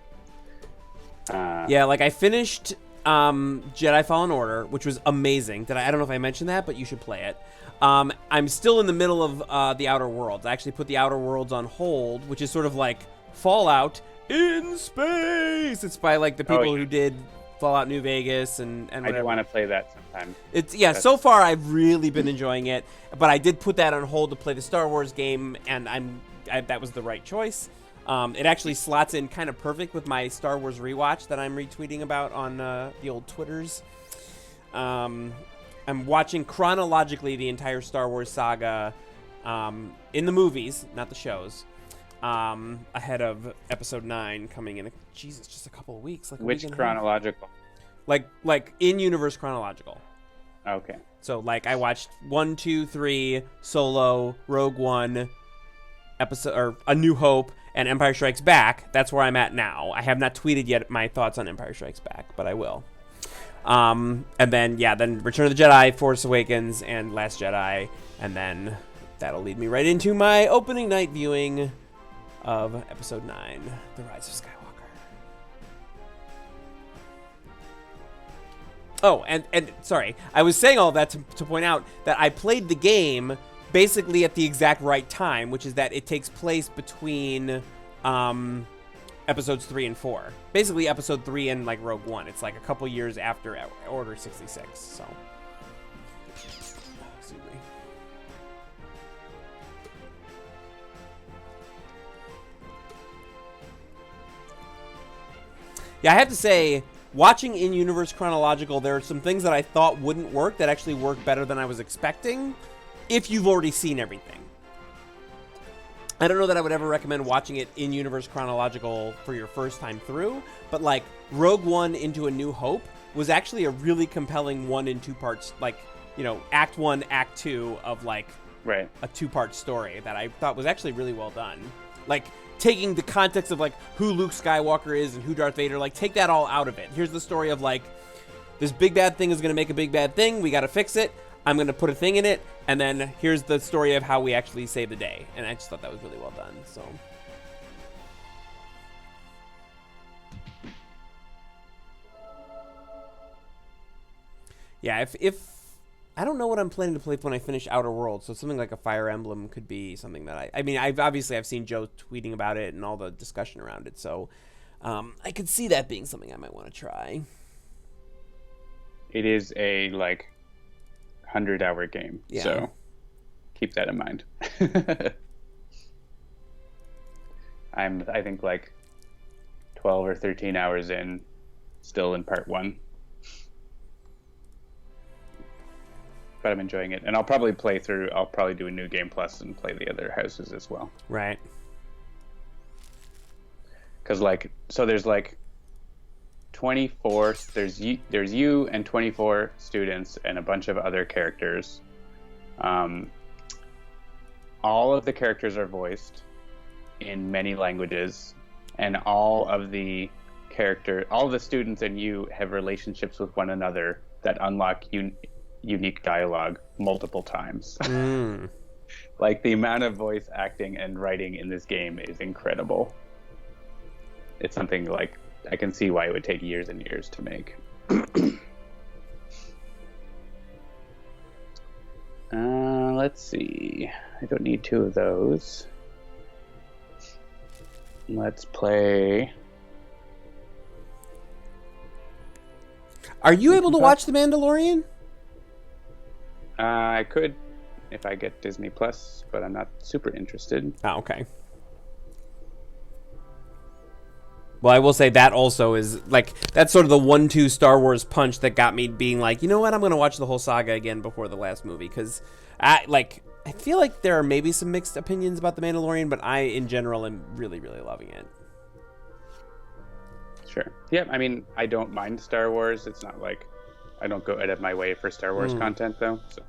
Yeah, like I finished Jedi Fallen Order, which was amazing. I don't know if I mentioned that, but you should play it. I'm still in the middle of the Outer Worlds. I actually put the Outer Worlds on hold, which is sort of like Fallout in space. It's by like the people who did Fallout New Vegas and whatever. I do want to play that sometime. So far I've really been enjoying it, but I did put that on hold to play the Star Wars game, and that was the right choice. It actually slots in kind of perfect with my Star Wars rewatch that I'm retweeting about on the old Twitters. I'm watching chronologically the entire Star Wars saga in the movies, not the shows, ahead of Episode 9 coming in. Just a couple of weeks. Like which chronological? Like in universe chronological. Okay. So like I watched 1, 2, 3, Solo, Rogue One, A New Hope, and Empire Strikes Back. That's where I'm at now. I have not tweeted yet my thoughts on Empire Strikes Back, but I will. And then Return of the Jedi, Force Awakens, and Last Jedi, and then that'll lead me right into my opening night viewing of Episode 9, The Rise of Skywalker. Oh, and sorry, I was saying all that to point out that I played the game basically at the exact right time, which is that it takes place between episodes 3 and 4. Basically episode 3 and like Rogue One. It's like a couple years after Order 66, so. Excuse me. Yeah, I have to say, watching in universe chronological, there are some things that I thought wouldn't work that actually work better than I was expecting if you've already seen everything. I don't know that I would ever recommend watching it in universe chronological for your first time through, but like Rogue One into A New Hope was actually a really compelling 1 and 2 parts, like, you know, Act 1, Act 2 of like right. a 2-part story that I thought was actually really well done. Like taking the context of like who Luke Skywalker is and who Darth Vader, like take that all out of it. Here's the story of like this big bad thing is going to make a big bad thing. We got to fix it. I'm going to put a thing in it, and then here's the story of how we actually save the day. And I just thought that was really well done, so. Yeah, if I don't know what I'm planning to play when I finish Outer Worlds, so something like a Fire Emblem could be something that I mean, I've seen Joe tweeting about it and all the discussion around it, so I could see that being something I might want to try. It is a, like, 100-hour game, yeah. So keep that in mind. I think like 12 or 13 hours in, still in part 1, but I'm enjoying it, and I'll probably do a new Game Plus and play the other houses as well, right? because like, so there's like 24, there's you and 24 students and a bunch of other characters. All of the characters are voiced in many languages, and all of the students and you have relationships with one another that unlock unique dialogue multiple times. Like the amount of voice acting and writing in this game is incredible. It's something like I can see why it would take years and years to make. Let's see. I don't need 2 of those. Let's play. Are you able to watch The Mandalorian? I could if I get Disney Plus, but I'm not super interested. Oh, okay. Well, I will say that also is, like, that's sort of the 1-2 Star Wars punch that got me being like, you know what, I'm going to watch the whole saga again before the last movie, because, I feel like there are maybe some mixed opinions about The Mandalorian, but I, in general, am really, really loving it. Sure. Yeah, I mean, I don't mind Star Wars. It's not like I don't go out of my way for Star Wars content, though. So.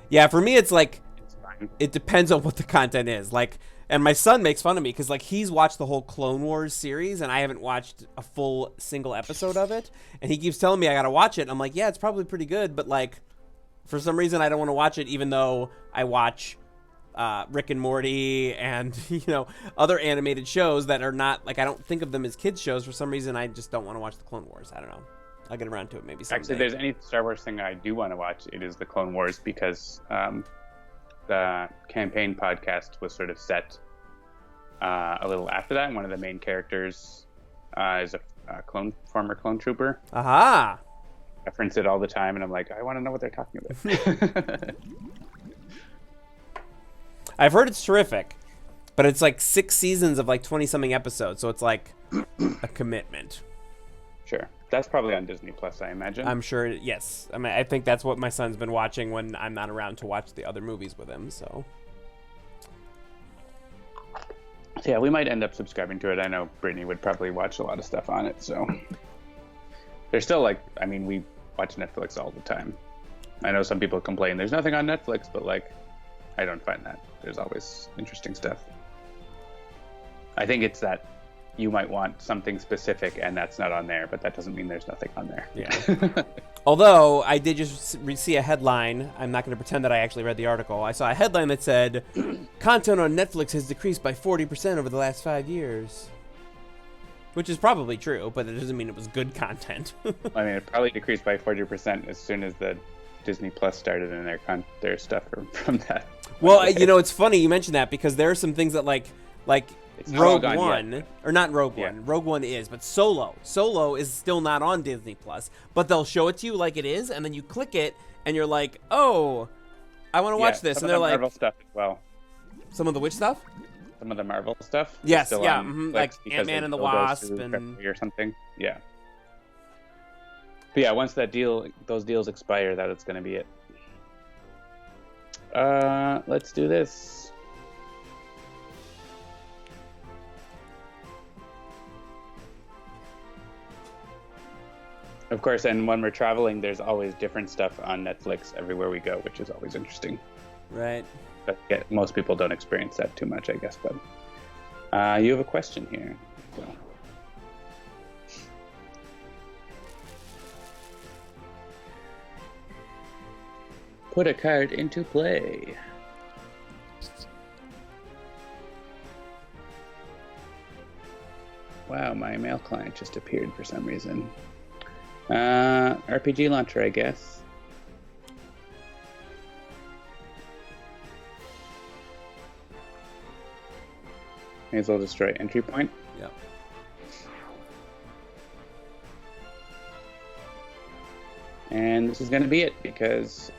Yeah, for me, it's like, it's fine. It depends on what the content is. Like, and my son makes fun of me because, like, he's watched the whole Clone Wars series, and I haven't watched a full single episode of it. And he keeps telling me I got to watch it. And I'm like, yeah, it's probably pretty good. But, like, for some reason, I don't want to watch it, even though I watch Rick and Morty and, you know, other animated shows that are not, like, I don't think of them as kids shows. For some reason, I just don't want to watch the Clone Wars. I don't know. I'll get around to it maybe someday. Actually, if there's any Star Wars thing I do want to watch, it is the Clone Wars, because the campaign podcast was sort of set a little after that, and one of the main characters is a former clone trooper. Aha! I reference it all the time, and I'm like, I want to know what they're talking about. I've heard it's terrific, but it's like 6 seasons of like 20-something episodes, so it's like a commitment. Sure. That's probably on Disney Plus, I imagine. I'm sure. Yes. I mean, I think that's what my son's been watching when I'm not around to watch the other movies with him. So. Yeah, we might end up subscribing to it. I know Brittany would probably watch a lot of stuff on it. So there's still like, I mean, we watch Netflix all the time. I know some people complain there's nothing on Netflix, but like, I don't find that. There's always interesting stuff. I think it's that you might want something specific and that's not on there, but that doesn't mean there's nothing on there. Yeah. Although I did just see a headline. I'm not going to pretend that I actually read the article. I saw a headline that said, content on Netflix has decreased by 40% over the last 5 years. Which is probably true, but it doesn't mean it was good content. I mean, it probably decreased by 40% as soon as the Disney Plus started and their stuff from that. Well, you know, it's funny you mentioned that because there are some things that like Rogue One, yet. Or not Rogue One. Rogue One is, but Solo is still not on Disney Plus, but they'll show it to you like it is, and then you click it, and you're like, oh, I want to watch this, and they're like, Marvel stuff as well. Some of the which stuff? Some of the Marvel stuff. Yes, still yeah, on, like Ant-Man and the Wasp, and or something. Yeah. But yeah, once those deals expire, that's going to be it. Let's do this. Of course, and when we're traveling, there's always different stuff on Netflix everywhere we go, which is always interesting. Right. But yeah, most people don't experience that too much, I guess. But you have a question here. So. Put a card into play. Wow, my mail client just appeared for some reason. RPG launcher, I guess. May as well destroy entry point. Yep. And this is going to be it because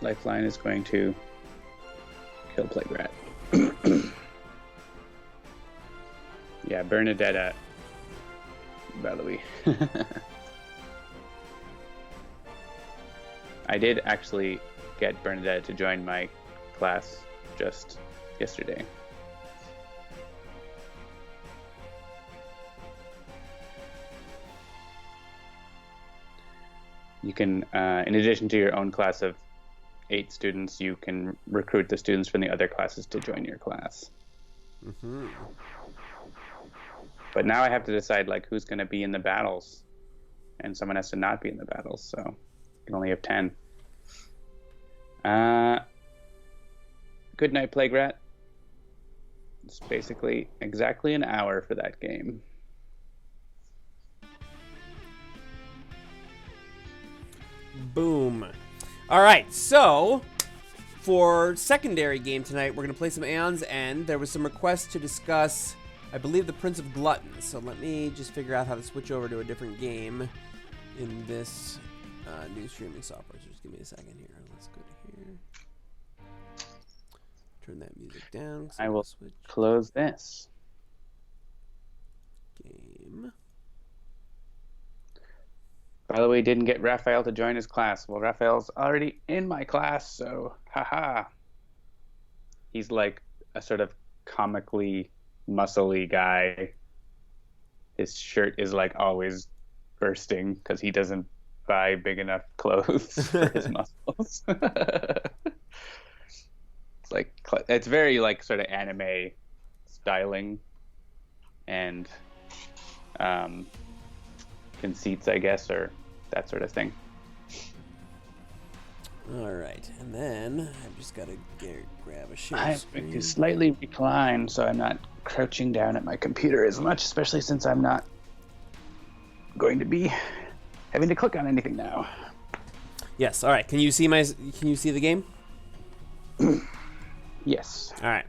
Lifeline is going to kill Plague Rat. Yeah, Bernadetta. Valerie. I did actually get Bernadette to join my class just yesterday. You can, in addition to your own class of 8 students, you can recruit the students from the other classes to join your class. Mm-hmm. But now I have to decide like who's going to be in the battles, and someone has to not be in the battles, so you can only have 10. Good night, Plague Rat. It's basically exactly an hour for that game. Boom. All right, so for secondary game tonight, we're going to play some Aeon's End. There was some requests to discuss, I believe, the Prince of Gluttons. So let me just figure out how to switch over to a different game in this new streaming software. So just give me a second here. Let's go to here. Turn that music down. I will close this. Game. By the way, didn't get Raphael to join his class. Well, Raphael's already in my class, so haha. He's like a sort of comically muscly guy. His shirt is like always bursting because he doesn't buy big enough clothes for his muscles. It's very like sort of anime styling and conceits, I guess, or that sort of thing. All right, and then I've just got to grab a share I screen. have to slightly recline so I'm not crouching down at my computer as much, especially since I'm not going to be having to click on anything now. Yes. All right. Can you see the game? Yes. All right.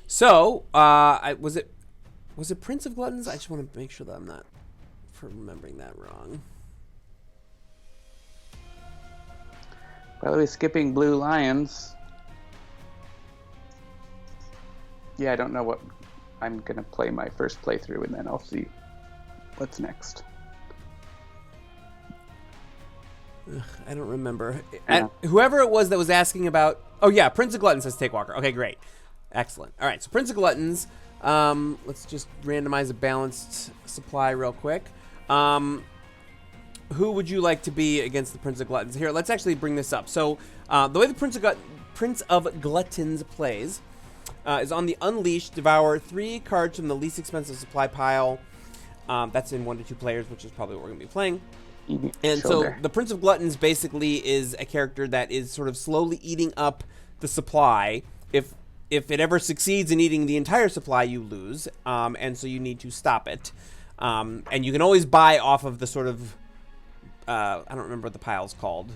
So, was it Prince of Gluttons? I just want to make sure that I'm not remembering that wrong. By the way, skipping Blue Lions. Yeah, I don't know what I'm gonna play my first playthrough, and then I'll see what's next. I don't remember. Yeah. Whoever it was that was asking about... Oh, yeah, Prince of Gluttons says Take Walker. Okay, great. Excellent. All right, so Prince of Gluttons. Let's just randomize a balanced supply real quick. Who would you like to be against the Prince of Gluttons? Here, let's actually bring this up. So, the way the Prince of Gluttons plays is on the Unleashed, devour 3 cards from the least expensive supply pile. That's in 1 to 2 players, which is probably what we're going to be playing. And so the Prince of Gluttons basically is a character that is sort of slowly eating up the supply. If it ever succeeds in eating the entire supply, you lose. And so you need to stop it. And you can always buy off of the sort of... I don't remember what the pile's called.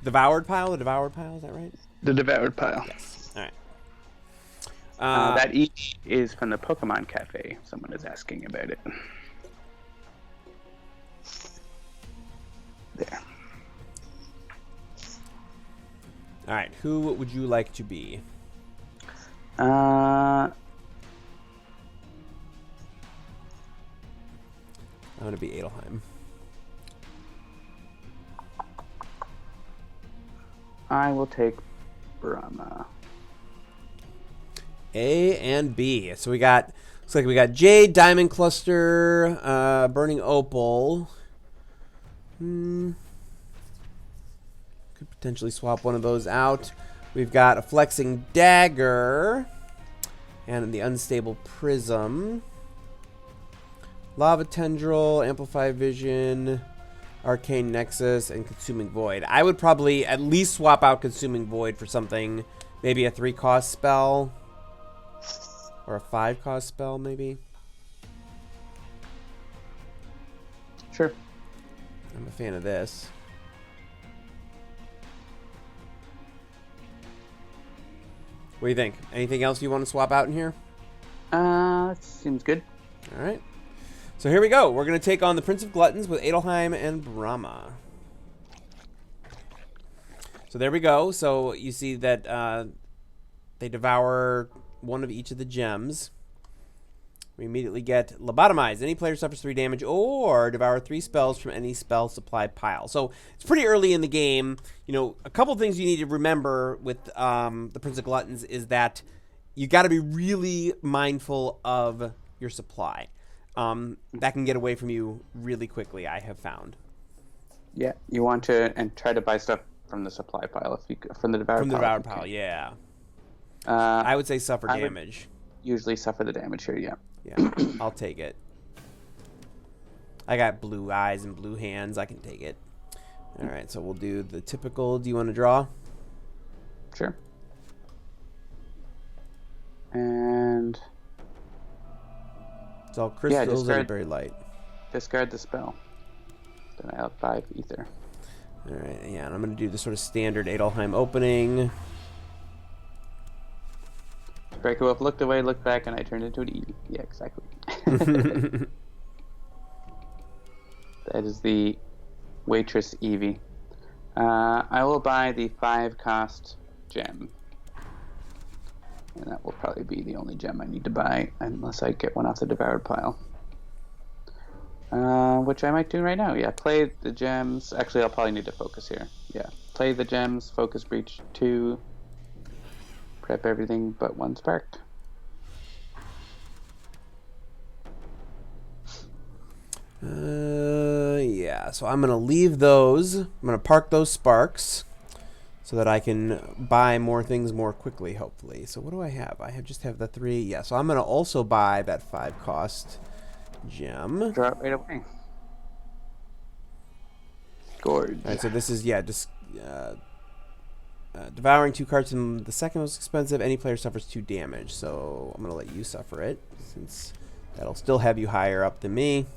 Devoured pile? The devoured pile, is that right? The devoured pile. Yes. All right. That each is from the Pokemon Cafe. Someone is asking about it. There. All right. Who would you like to be? Uh, I'm going to be Adelheim. I will take Brama. A and B. So we got, looks like we got Jade, Diamond Cluster, Burning Opal. Could potentially swap one of those out. We've got a Flexing Dagger and the Unstable Prism. Lava Tendril, Amplified Vision, Arcane Nexus, and Consuming Void. I would probably at least swap out Consuming Void for something, maybe a 3-cost spell. Or a 5-cost spell, maybe. Sure. I'm a fan of this. What do you think? Anything else you want to swap out in here? Seems good. All right. So here we go. We're going to take on the Prince of Gluttons with Adelheim and Brama. So there we go. So you see that they devour 1 of each of the gems. We immediately get Lobotomize. Any player suffers 3 damage or devour 3 spells from any spell supply pile. So it's pretty early in the game. You know, a couple things you need to remember with the Prince of Gluttons is that you got to be really mindful of your supply. That can get away from you really quickly, I have found. Yeah, you want to and try to buy stuff from the supply pile if you from the devoured pile. From the devoured pile, yeah. I would say suffer damage. Usually suffer the damage here, yeah. Yeah, I'll take it. I got blue eyes and blue hands. I can take it. All right, so we'll do the typical. Do you want to draw? Sure. And it's all crystals and very light. Discard the spell. Then I have 5 ether. All right, yeah, and I'm going to do the sort of standard Adelheim opening. Draco Wolf looked away, looked back, and I turned into an Eevee. Yeah, exactly. That is the waitress Eevee. I will buy the 5-cost gem. And that will probably be the only gem I need to buy, unless I get one off the devoured pile. Which I might do right now. Yeah, play the gems. Actually, I'll probably need to focus here. Yeah, play the gems, focus breach 2. Prep everything but 1 sparked. Yeah, so I'm going to leave those. I'm going to park those sparks so that I can buy more things more quickly, hopefully. So what do I have? Just have the 3. Yeah, so I'm going to also buy that 5-cost gem. Draw it right away. Gorge. All right, so this is, yeah, just... devouring 2 cards from the second most expensive. Any player suffers 2 damage. So I'm going to let you suffer it, since that'll still have you higher up than me.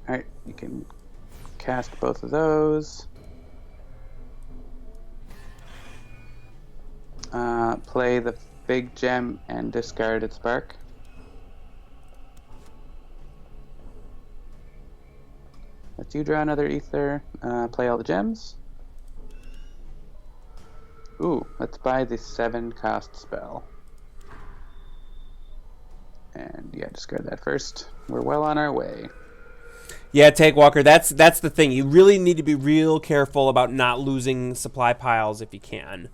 Alright, you can cast both of those. Play the big gem and discard its spark. Let's you draw another ether. Play all the gems. Ooh, let's buy the 7-cost spell. And yeah, discard that first. We're well on our way. Yeah, Take Walker. That's the thing. You really need to be real careful about not losing supply piles if you can.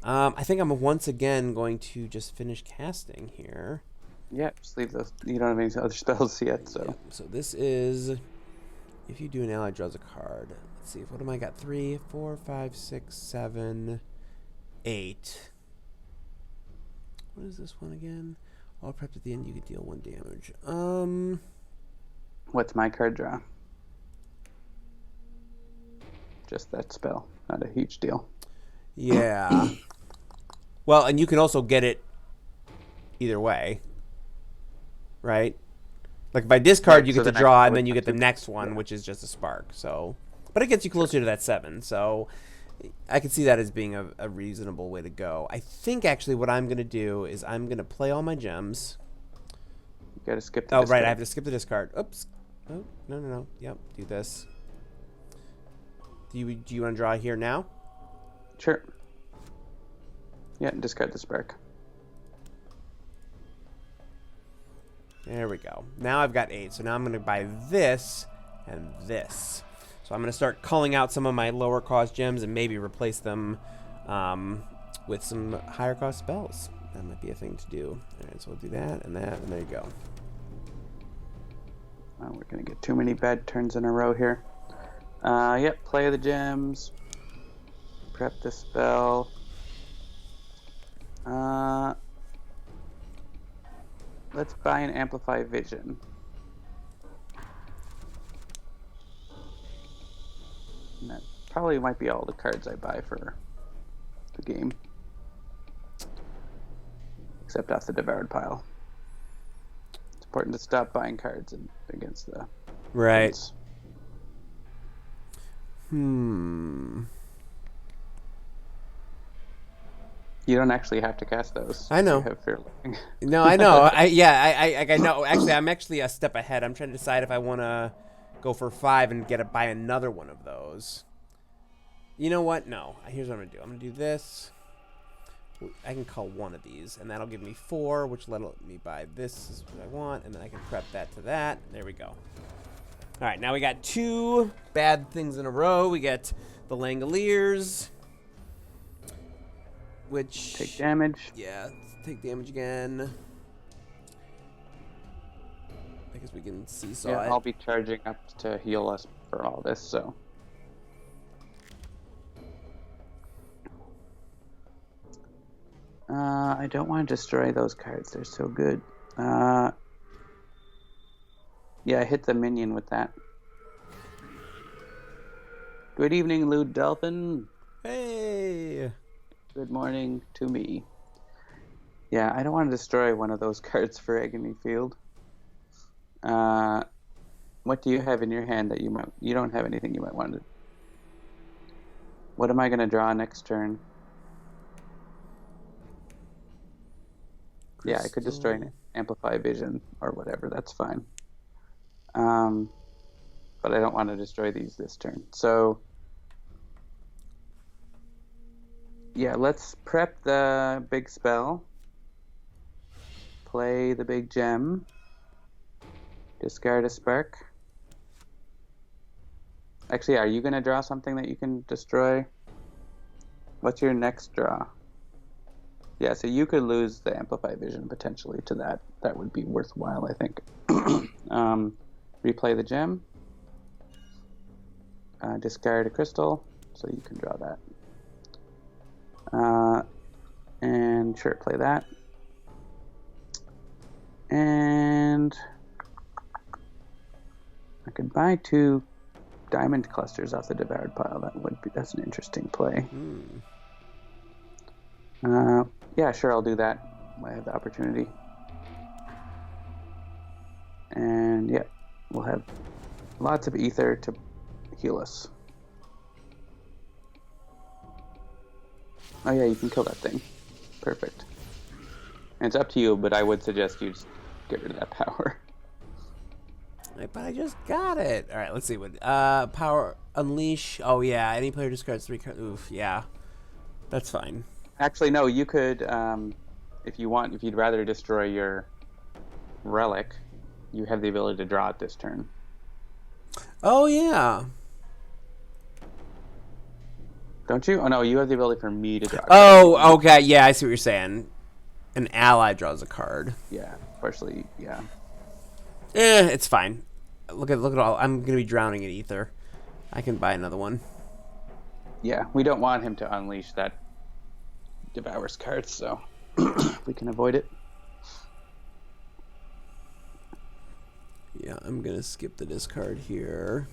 I think I'm once again going to just finish casting here. Yeah, just leave those. You don't have any other spells yet, so. Yeah, so this is if you do an ally draws a card. Let's see. What am I got? 3, 4, 5, 6, 7, 8. What is this one again? All prepped at the end. You can deal 1 damage. What's my card draw? Just that spell. Not a huge deal. Yeah. Well, and you can also get it either way, right? Like by discard, you get to draw, and then you get the next one, which is just a spark. So, but it gets you closer to that 7. So, I can see that as being a reasonable way to go. I think actually what I'm gonna do is I'm gonna play all my gems. You gotta skip the discard. Right, I have to skip the discard. Oops. Oh, no. Yep, do this. Do you want to draw here now? Sure. Yeah, discard the spark. There we go. Now I've got 8. So now I'm going to buy this and this. So I'm going to start culling out some of my lower cost gems and maybe replace them with some higher cost spells. That might be a thing to do. All right, so we'll do that, and there you go. We're going to get too many bad turns in a row here. Yep, play the gems. Prep the spell. Let's buy an Amplify Vision. And that probably might be all the cards I buy for the game. Except off the devoured pile. It's important to stop buying cards against the... Right. Cards. You don't actually have to cast those. I know. You have fair living. No, I know. I know. Actually, I'm actually a step ahead. I'm trying to decide if I want to go for 5 and buy another one of those. You know what? No. Here's what I'm gonna do. I'm gonna do this. I can call one of these, and that'll give me 4, which let me buy this is what I want, and then I can prep that to that. There we go. All right, now we got 2 bad things in a row. We get the Langoliers, which Take damage. Yeah, take damage again. I guess we can seesaw it. I'll be charging up to heal us for all this, so. I don't want to destroy those cards. They're so good. Yeah, I hit the minion with that. Good evening, Lewd Dolphin. Hey! Good morning to me. Yeah, I don't want to destroy one of those cards for Agony Field. What do you have in your hand that you might... You don't have anything you might want to... What am I going to draw next turn? Yeah, I could destroy an Amplify Vision or whatever. That's fine. But I don't want to destroy these this turn. So, yeah, let's prep the big spell. Play the big gem. Discard a spark. Actually, are you going to draw something that you can destroy? What's your next draw? Yeah, so you could lose the Amplify Vision potentially to that. That would be worthwhile, I think. Replay the gem. Discard a crystal, so you can draw that. And sure, play that. And I could buy 2 diamond clusters off the devoured pile. That's an interesting play. Yeah, sure, I'll do that when I have the opportunity. And yeah, we'll have lots of ether to heal us. Oh yeah, you can kill that thing. Perfect. And it's up to you, but I would suggest you just get rid of that power. But I just got it. All right, let's see what power unleash. Oh yeah, any player discards 3 cards. Oof, yeah, that's fine. Actually, no. You could, if you'd rather destroy your relic, you have the ability to draw it this turn. Oh, yeah. Don't you? Oh, no, you have the ability for me to draw a card. Oh, okay. Yeah, I see what you're saying. An ally draws a card. Yeah, partially, yeah. It's fine. Look at all. I'm gonna be drowning in ether. I can buy another one. Yeah, we don't want him to unleash that Devour's card, so we can avoid it. Yeah, I'm gonna skip the discard here.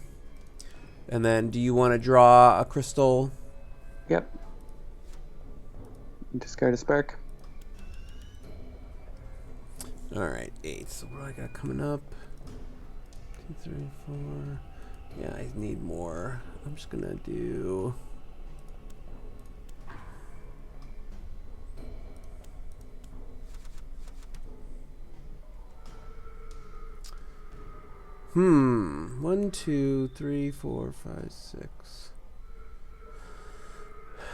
And then, do you want to draw a crystal? Yep. Discard a spark. All right, 8. So what do I got coming up? 2, 3, 4. Yeah, I need more. I'm just gonna do. Hmm. 1, 2, 3, 4, 5, 6.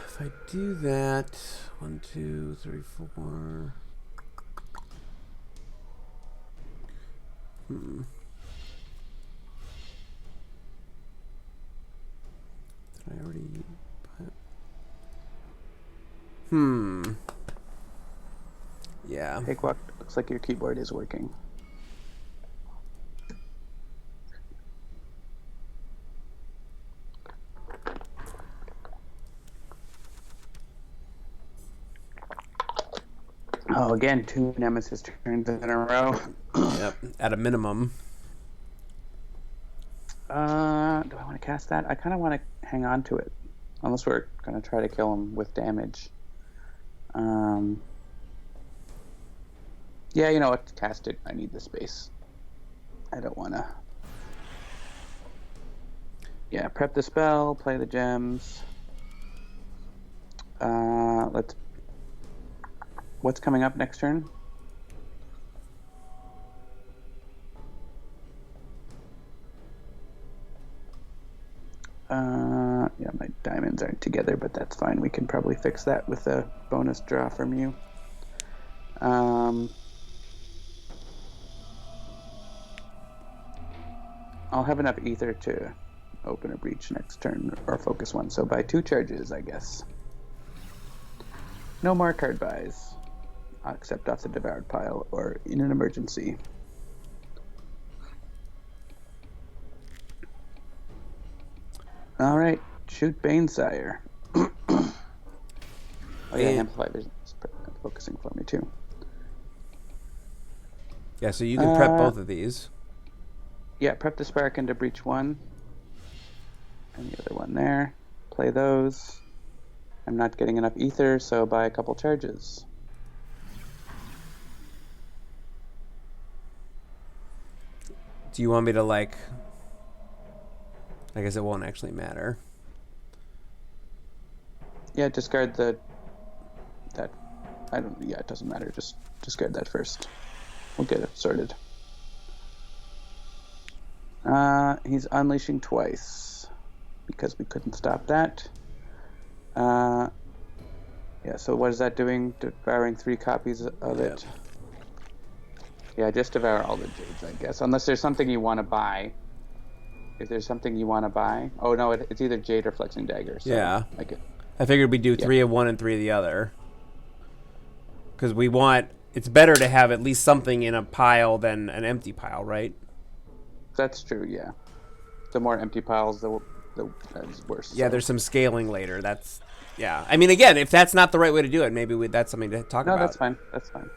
If I do that, 1, 2, 3, 4. Hmm. Did I already buy it? Hmm. Yeah. Hey, Quack, looks like your keyboard is working. Oh, again, 2 Nemesis turns in a row. Yep. At a minimum. Do I want to cast that? I kind of want to hang on to it. Unless we're going to try to kill him with damage. Yeah, you know what? Cast it. I need the space. I don't want to... Yeah, prep the spell, play the gems. Let's... What's coming up next turn? Yeah, my diamonds aren't together, but that's fine. We can probably fix that with a bonus draw from you. I'll have enough ether to open a breach next turn, or focus one, so buy 2 charges, I guess. No more card buys, except off the devoured pile or in an emergency. All right, shoot Banesire. Oh yeah, Amplify Vision is focusing for me too. Yeah, so you can prep both of these. Yeah, prep the spark into breach 1. And the other one there. Play those. I'm not getting enough ether, so buy a couple charges. Do you want me to, like... I guess it won't actually matter. Yeah, discard the... That... I don't... Yeah, it doesn't matter. Just discard that first. We'll get it sorted. He's unleashing twice. Because we couldn't stop that. Yeah, so what is that doing? Devouring 3 copies of it. Yeah, just devour all the jades, I guess. Unless there's something you want to buy. If there's something you want to buy. Oh, no, it's either jade or flexing dagger. So yeah. I figured we'd do 3 of one and 3 of the other. Because we want... It's better to have at least something in a pile than an empty pile, right? That's true, yeah. The more empty piles, the worse. Yeah, so. there's some scaling later. That's... Yeah. I mean, again, if that's not the right way to do it, maybe that's something to talk about. No, that's fine. That's fine.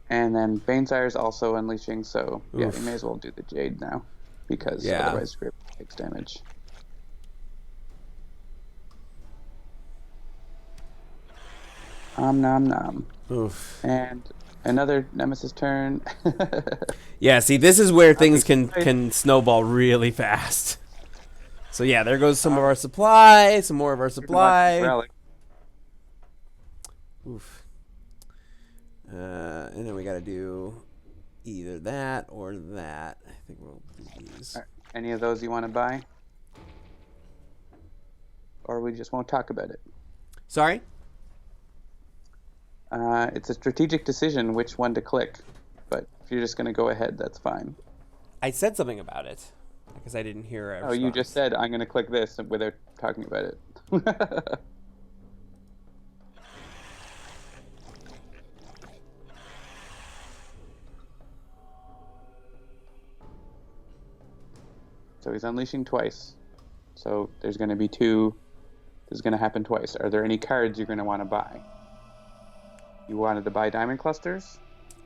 And then Banesire's also unleashing, so yeah, we may as well do the Jade now, because otherwise Grip takes damage. Nom nom. Oof. And another Nemesis turn. Yeah, see, this is where things can snowball really fast. So yeah, there goes some of our supply, some more of our supply. Oof. And then we got to do either that or that. I think we'll do these. Right. Any of those you want to buy? Or we just won't talk about it? Sorry? It's a strategic decision which one to click, but If you're just going to go ahead, that's fine. I said something about it because I didn't hear a response. Oh, you just said, I'm going to click this without talking about it. So he's unleashing twice. So there's going to be two. This is going to happen twice. Are there any cards you're going to want to buy? You wanted to buy diamond clusters?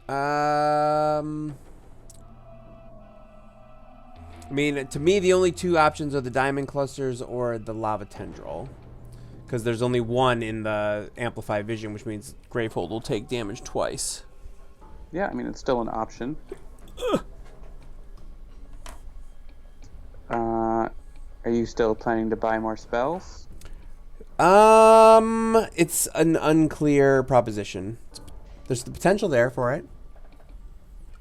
I mean, to me, the only two options are the diamond clusters or the lava tendril. Because there's only one in the amplified vision, which means Gravehold will take damage twice. Yeah, I mean, it's still an option. Are you still planning to buy more spells? It's an unclear proposition. There's the potential there for it.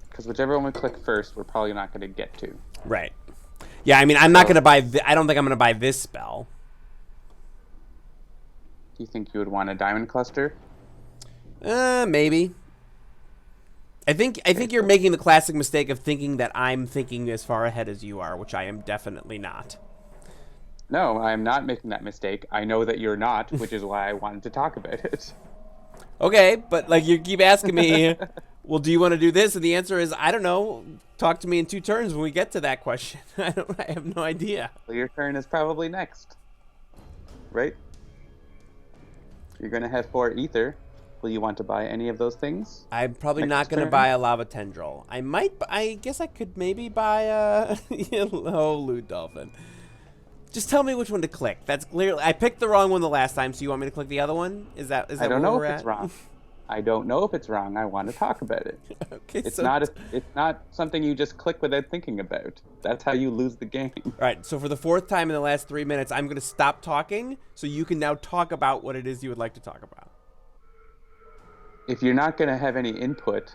Because whichever one we click first, we're probably not going to get to. Right. Yeah, I mean, I'm not going to buy... I don't think I'm going to buy this spell. Do you think you would want a diamond cluster? Maybe. I think you're making the classic mistake of thinking that I'm thinking as far ahead as you are, which I am definitely not. No, I'm not making that mistake. I know that you're not, which is why I wanted to talk about it. Okay, but like you keep asking me, well, do you want to do this? And the answer is, I don't know. Talk to me in 2 turns when we get to that question. I have no idea. Well, your turn is probably next, right? You're going to have 4 ether. Will you want to buy any of those things? I'm probably Next not going to turn? buy a lava tendril. I guess I could maybe buy a loot dolphin. Just tell me which one to click. That's clearly... I picked the wrong one the last time, so you want me to click the other one? Is that I don't where know we're if at? it's wrong. I don't know if it's wrong. I want to talk about it. Okay, It's so... not something you just click without thinking about. That's how you lose the game. All right, so for the 4th time in the last 3 minutes, I'm going to stop talking, so you can now talk about what it is you would like to talk about. If you're not going to have any input,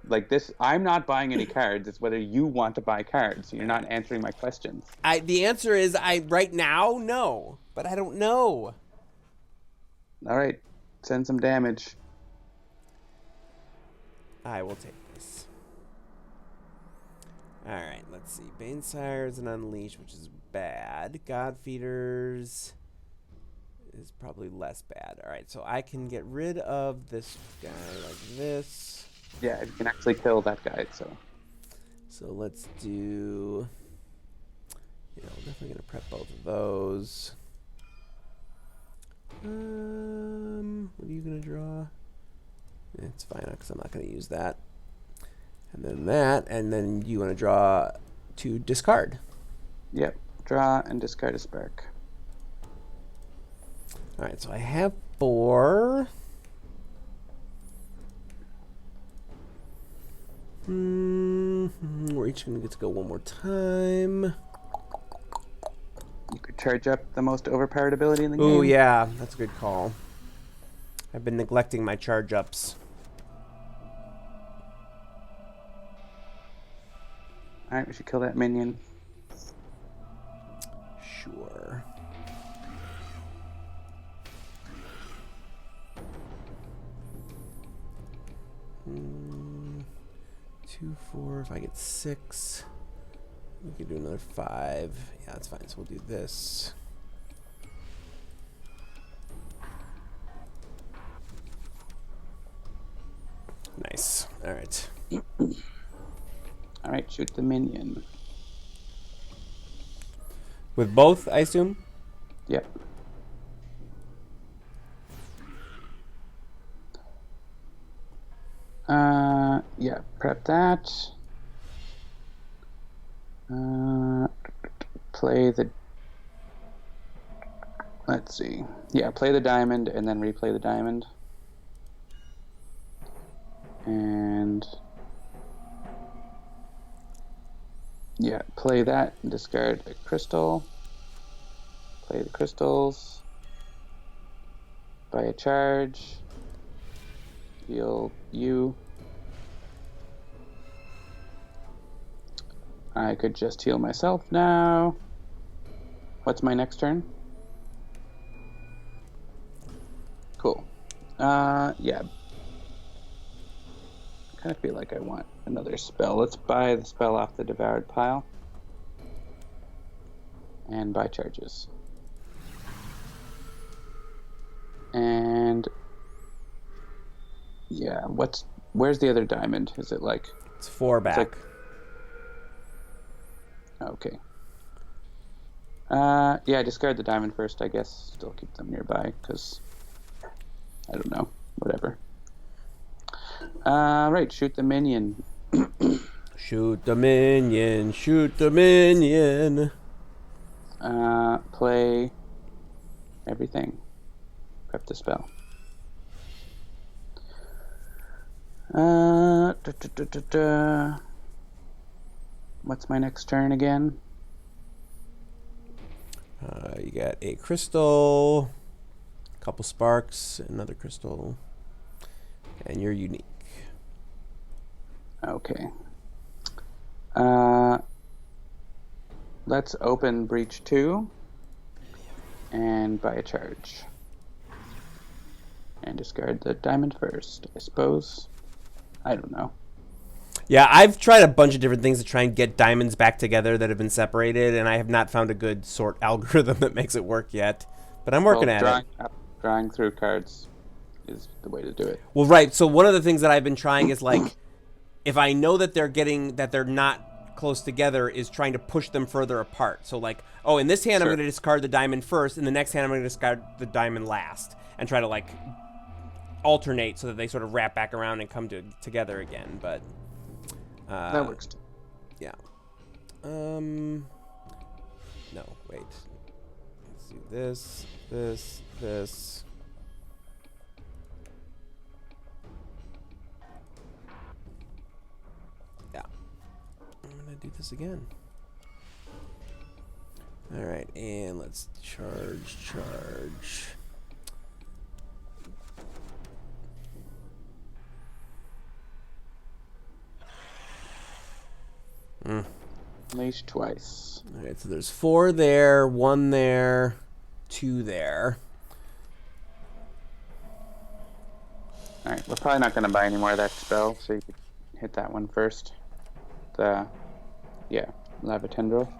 like this, I'm not buying any cards. It's whether you want to buy cards. You're not answering my questions. The answer is, right now, no. But I don't know. All right, send some damage. I will take this. Alright, let's see. Banesires and Unleash, which is bad. Godfeeders is probably less bad. Alright, so I can get rid of this guy like this. Yeah, you can actually kill that guy, so. So let's do... definitely going to prep both of those. What are you going to draw? It's fine, because I'm not going to use that. And then that, and then you want to draw to discard. Yep, draw and discard a spark. Alright, so I have 4. We're each going to get to go one more time. You could charge up the most overpowered ability in the game. Ooh, yeah, that's a good call. I've been neglecting my charge ups. Alright, we should kill that minion. Sure. Two, 4. If I get 6, we can do another 5. Yeah, that's fine. So we'll do this. Nice. All right. All right, shoot the minion. With both, I assume? Yep. Yeah, prep that. Play the... Let's see. Yeah, play the diamond and then replay the diamond. And... Yeah, play that and discard a crystal. Play the crystals. Buy a charge. Heal you. I could just heal myself now. What's my next turn? Cool. Yeah. kind of feel like I want another spell. Let's buy the spell off the devoured pile. And buy charges. And yeah, where's the other diamond? Is it like It's 4 back. Okay. Yeah, discard the diamond first, I guess. Still keep them nearby, because I don't know. Whatever. Right, shoot the minion. Shoot the minion, shoot the minion. Play everything. Prep the spell. What's my next turn again? You got a crystal, a couple sparks, another crystal, and you're unique. Okay. Let's open breach 2 and buy a charge. And discard the diamond first, I suppose. I don't know. Yeah, I've tried a bunch of different things to try and get diamonds back together that have been separated, and I have not found a good sort algorithm that makes it work yet. But I'm working at it. Drawing through cards is the way to do it. Well, right. So one of the things that I've been trying is like, if I know that they're not close together, is trying to push them further apart. So like, oh, in this hand I'm going to discard the diamond first, in the next hand I'm going to discard the diamond last, and try to like alternate so that they sort of wrap back around and come together again. But that works too. Yeah. No, wait. Let's do this. Yeah. I'm gonna do this again. All right, and let's charge. Unleash twice. All right, so there's 4 there, 1 there, 2 there. All right, we're probably not going to buy any more of that spell, so you could hit that one first. Lava Tendril.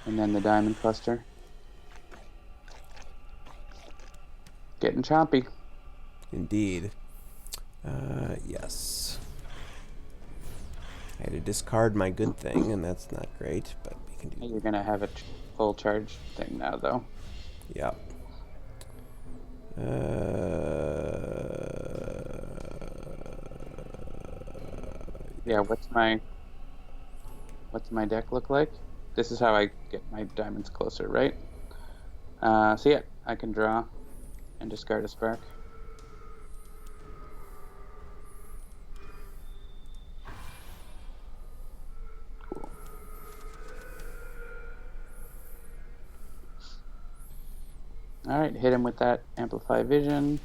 And then the Diamond Cluster. Getting chompy. Indeed. Yes. I had to discard my good thing, and that's not great, but we can do. You're gonna have a full charge thing now, though. Yep. Yeah. What's my deck look like? This is how I get my diamonds closer, right? So yeah, I can draw and discard a spark. Alright, hit him with that Amplify Vision.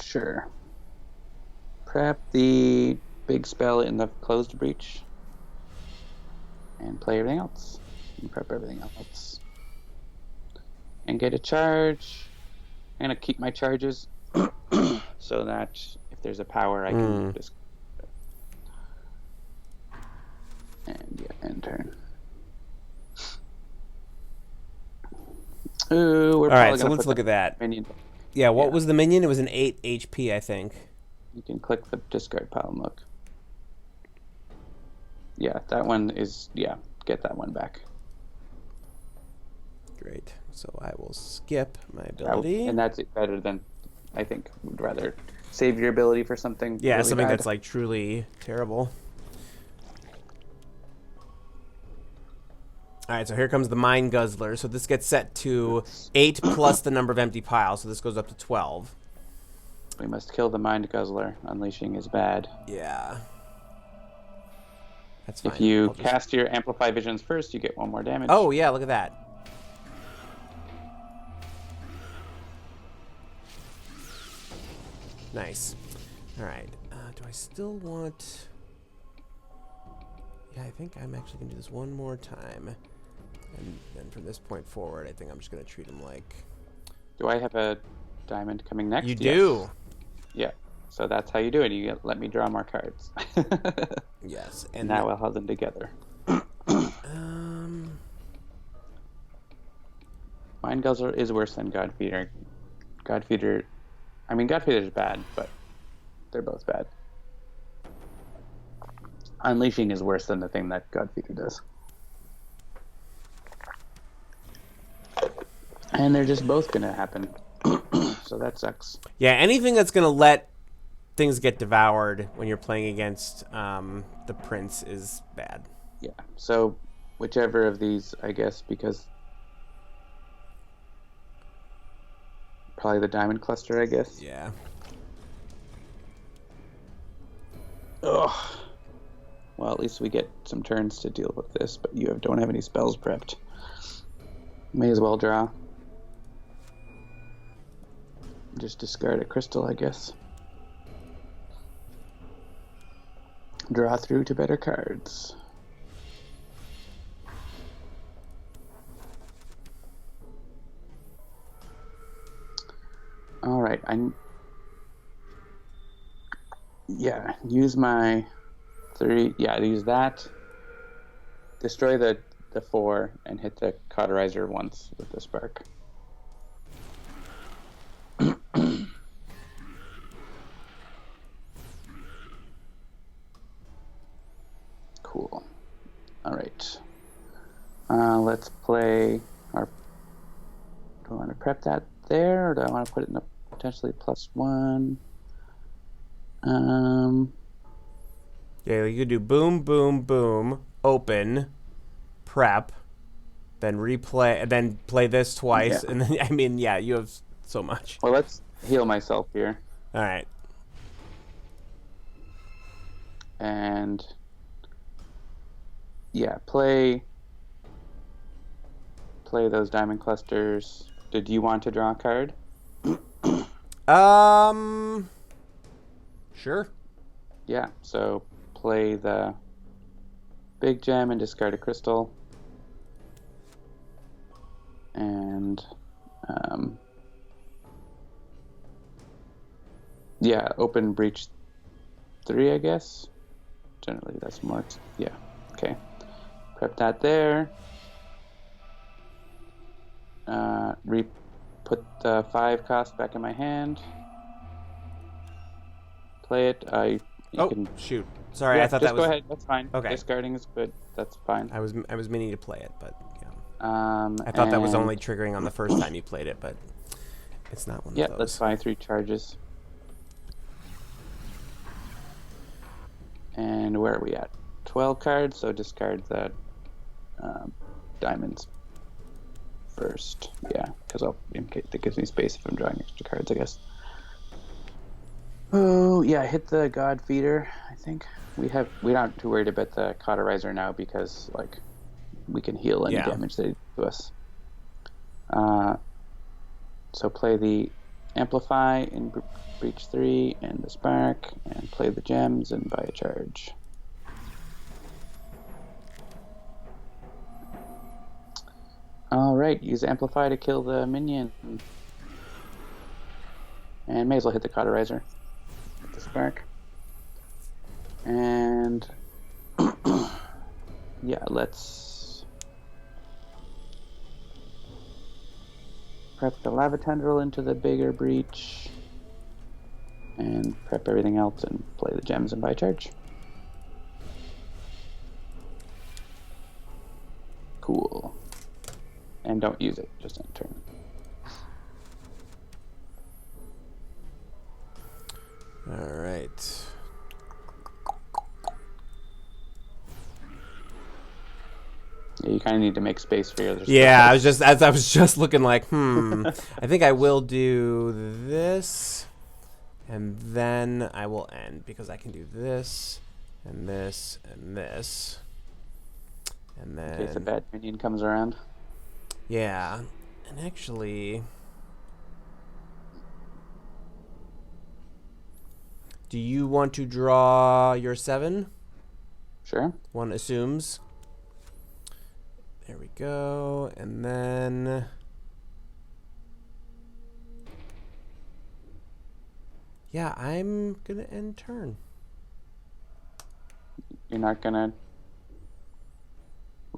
Sure. Prep the big spell in the closed breach. And play everything else. And prep everything else. And get a charge. I'm going to keep my charges so that if there's a power I can just... And yeah, end turn. Ooh, we're Alright, so let's look at that. Minion. Yeah, what was the minion? It was an 8 HP, I think. You can click the discard pile and look. Yeah, that one is... Yeah, get that one back. Great. So I will skip my ability. And that's better than... I think would rather save your ability for something really something bad. that's like truly terrible. Alright, so here comes the Mind Guzzler. So this gets set to 8 plus the number of empty piles. So this goes up to 12. We must kill the Mind Guzzler. Unleashing is bad. Yeah. That's fine. If you cast your Amplify Visions first, you get 1 more damage. Oh, yeah, look at that. Nice. Alright. Do I still want... Yeah, I think I'm actually going to do this one more time. And then from this point forward, I think I'm just going to treat him like Do I have a diamond coming next? You Yes. do. Yeah. So that's how you do it. You let me draw more cards. Yes. And now I'll have them together. Mind Guzzler is worse than Godfeeder. Godfeeder is bad, but they're both bad. Unleashing is worse than the thing that Godfeeder does. And they're just both going to happen. So that sucks. Yeah, anything that's going to let things get devoured when you're playing against the Prince is bad. Yeah, so whichever of these, I guess, because probably the diamond cluster, I guess. Yeah. Ugh. Well, at least we get some turns to deal with this, but you don't have any spells prepped. May as well draw. Just discard a crystal, I guess. Draw through to better cards. All right, use my 3. Yeah, use that. Destroy the 4 and hit the cauterizer once with the spark. Cool. All right. Let's play our... Do I want to prep that there, or do I want to put it in a potentially +1? Yeah, you could do boom, boom, boom, open, prep, then replay, then play this twice, and then, I mean, yeah, you have so much. Well, let's heal myself here. All right. And... yeah, play those diamond clusters. Did you want to draw a card? Sure. Yeah, so play the big gem and discard a crystal. And yeah, open breach 3, I guess. Generally that's more, yeah. Okay. Prep that there. Put the 5 cost back in my hand. Play it. You can... shoot. Sorry, yeah, I thought just that was... go ahead. That's fine. Okay. Discarding is good. That's fine. I was meaning to play it, but yeah. I thought that was only triggering on the first time you played it, but it's not one of those. Yeah, let's buy 3 charges. And where are we at? 12 cards, so discard the diamonds first. Yeah, because that gives me space if I'm drawing extra cards, I guess. Oh, yeah, hit the God Feeder, I think. We're not too worried about the cauterizer now because, like, we can heal any damage they do to us. So play the Amplify in Breach 3 and the Spark, and play the gems and buy a charge. Alright, use Amplify to kill the minion. And may as well hit the cauterizer with the Spark. And yeah, let's prep the Lava Tendril into the bigger breach. And prep everything else and play the gems and buy charge. Cool. And don't use it, just in turn. All right. Yeah, you kind of need to make space for your other stuff. Yeah, I was just looking like, I think I will do this, and then I will end because I can do this, and this, and this, and then. In case a bad minion comes around. Yeah, and actually, do you want to draw your 7? Sure. One assumes. There we go, and then Yeah, I'm gonna end turn. You're not gonna,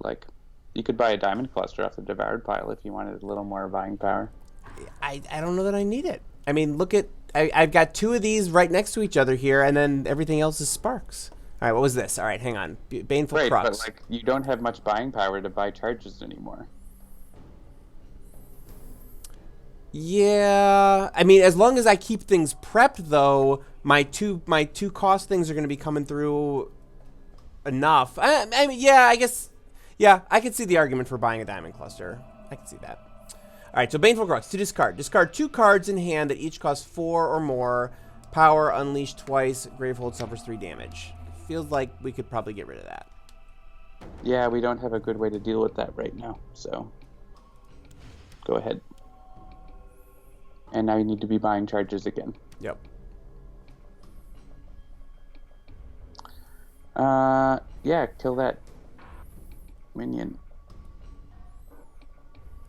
like, you could buy a diamond cluster off the devoured pile if you wanted a little more buying power. I don't know that I need it. I mean, look at I've got 2 of these right next to each other here, and then everything else is sparks. All right, what was this? All right, hang on. Baneful Right, Crux. but like you don't have much buying power to buy charges anymore. Yeah, I mean, as long as I keep things prepped, though, my two cost things are going to be coming through enough. I mean, yeah, I guess, yeah, I can see the argument for buying a diamond cluster. I can see that. All right, so Baneful Crux to discard. Discard 2 cards in hand that each cost 4 or more. Power unleashed twice. Gravehold suffers 3 damage. Feels like we could probably get rid of that. Yeah, we don't have a good way to deal with that right now, so go ahead. And now you need to be buying charges again. Yep. Yeah, kill that minion.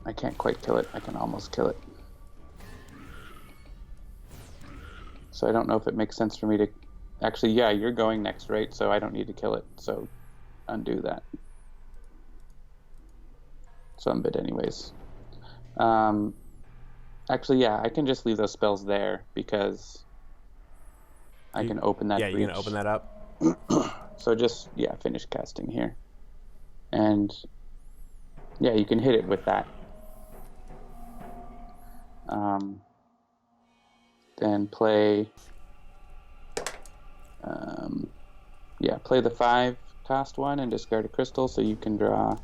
I can't quite kill it. I can almost kill it. So I don't know if it makes sense for me to... Actually, yeah, you're going next, right? So I don't need to kill it. So undo that. Some bit anyways. Actually, yeah, I can just leave those spells there because I can open that breach. Yeah, you're going to open that up? So just, yeah, finish casting here. And, yeah, you can hit it with that. Then play... yeah, play the 5 cost one and discard a crystal so you can draw.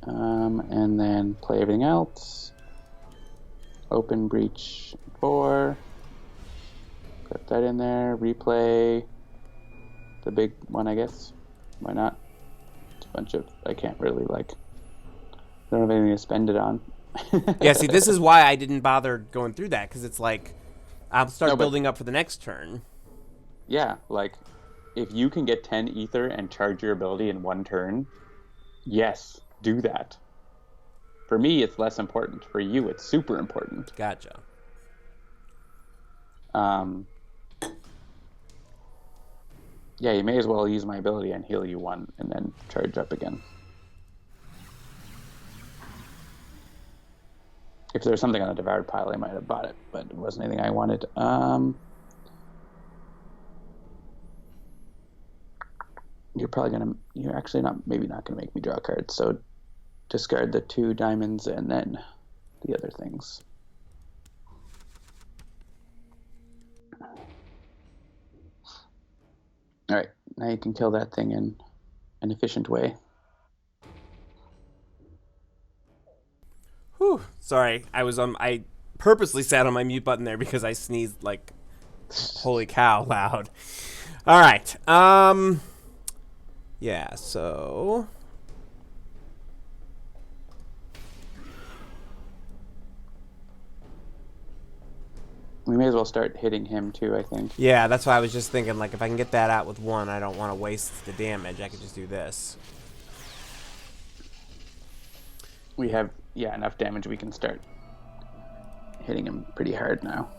And then play everything else. Open breach 4. Put that in there. Replay the big one, I guess. Why not? It's a bunch of... I can't really, like... I don't have anything to spend it on. Yeah, see, this is why I didn't bother going through that, because it's like, I'll start building up for the next turn. Yeah, like, if you can get 10 ether and charge your ability in 1 turn, yes, do that. For me, it's less important. For you, it's super important. Gotcha. Yeah, you may as well use my ability and heal you 1 and then charge up again. If there's something on the devoured pile, I might have bought it, but it wasn't anything I wanted. You're actually maybe not gonna make me draw cards, so discard the 2 diamonds and then the other things. Alright, now you can kill that thing in an efficient way. Whew. Sorry, I purposely sat on my mute button there because I sneezed like, holy cow, loud. All right. Yeah, so... We may as well start hitting him too, I think. Yeah, that's why I was just thinking, like, if I can get that out with 1, I don't want to waste the damage. I could just do this. We have, yeah, enough damage we can start hitting him pretty hard now.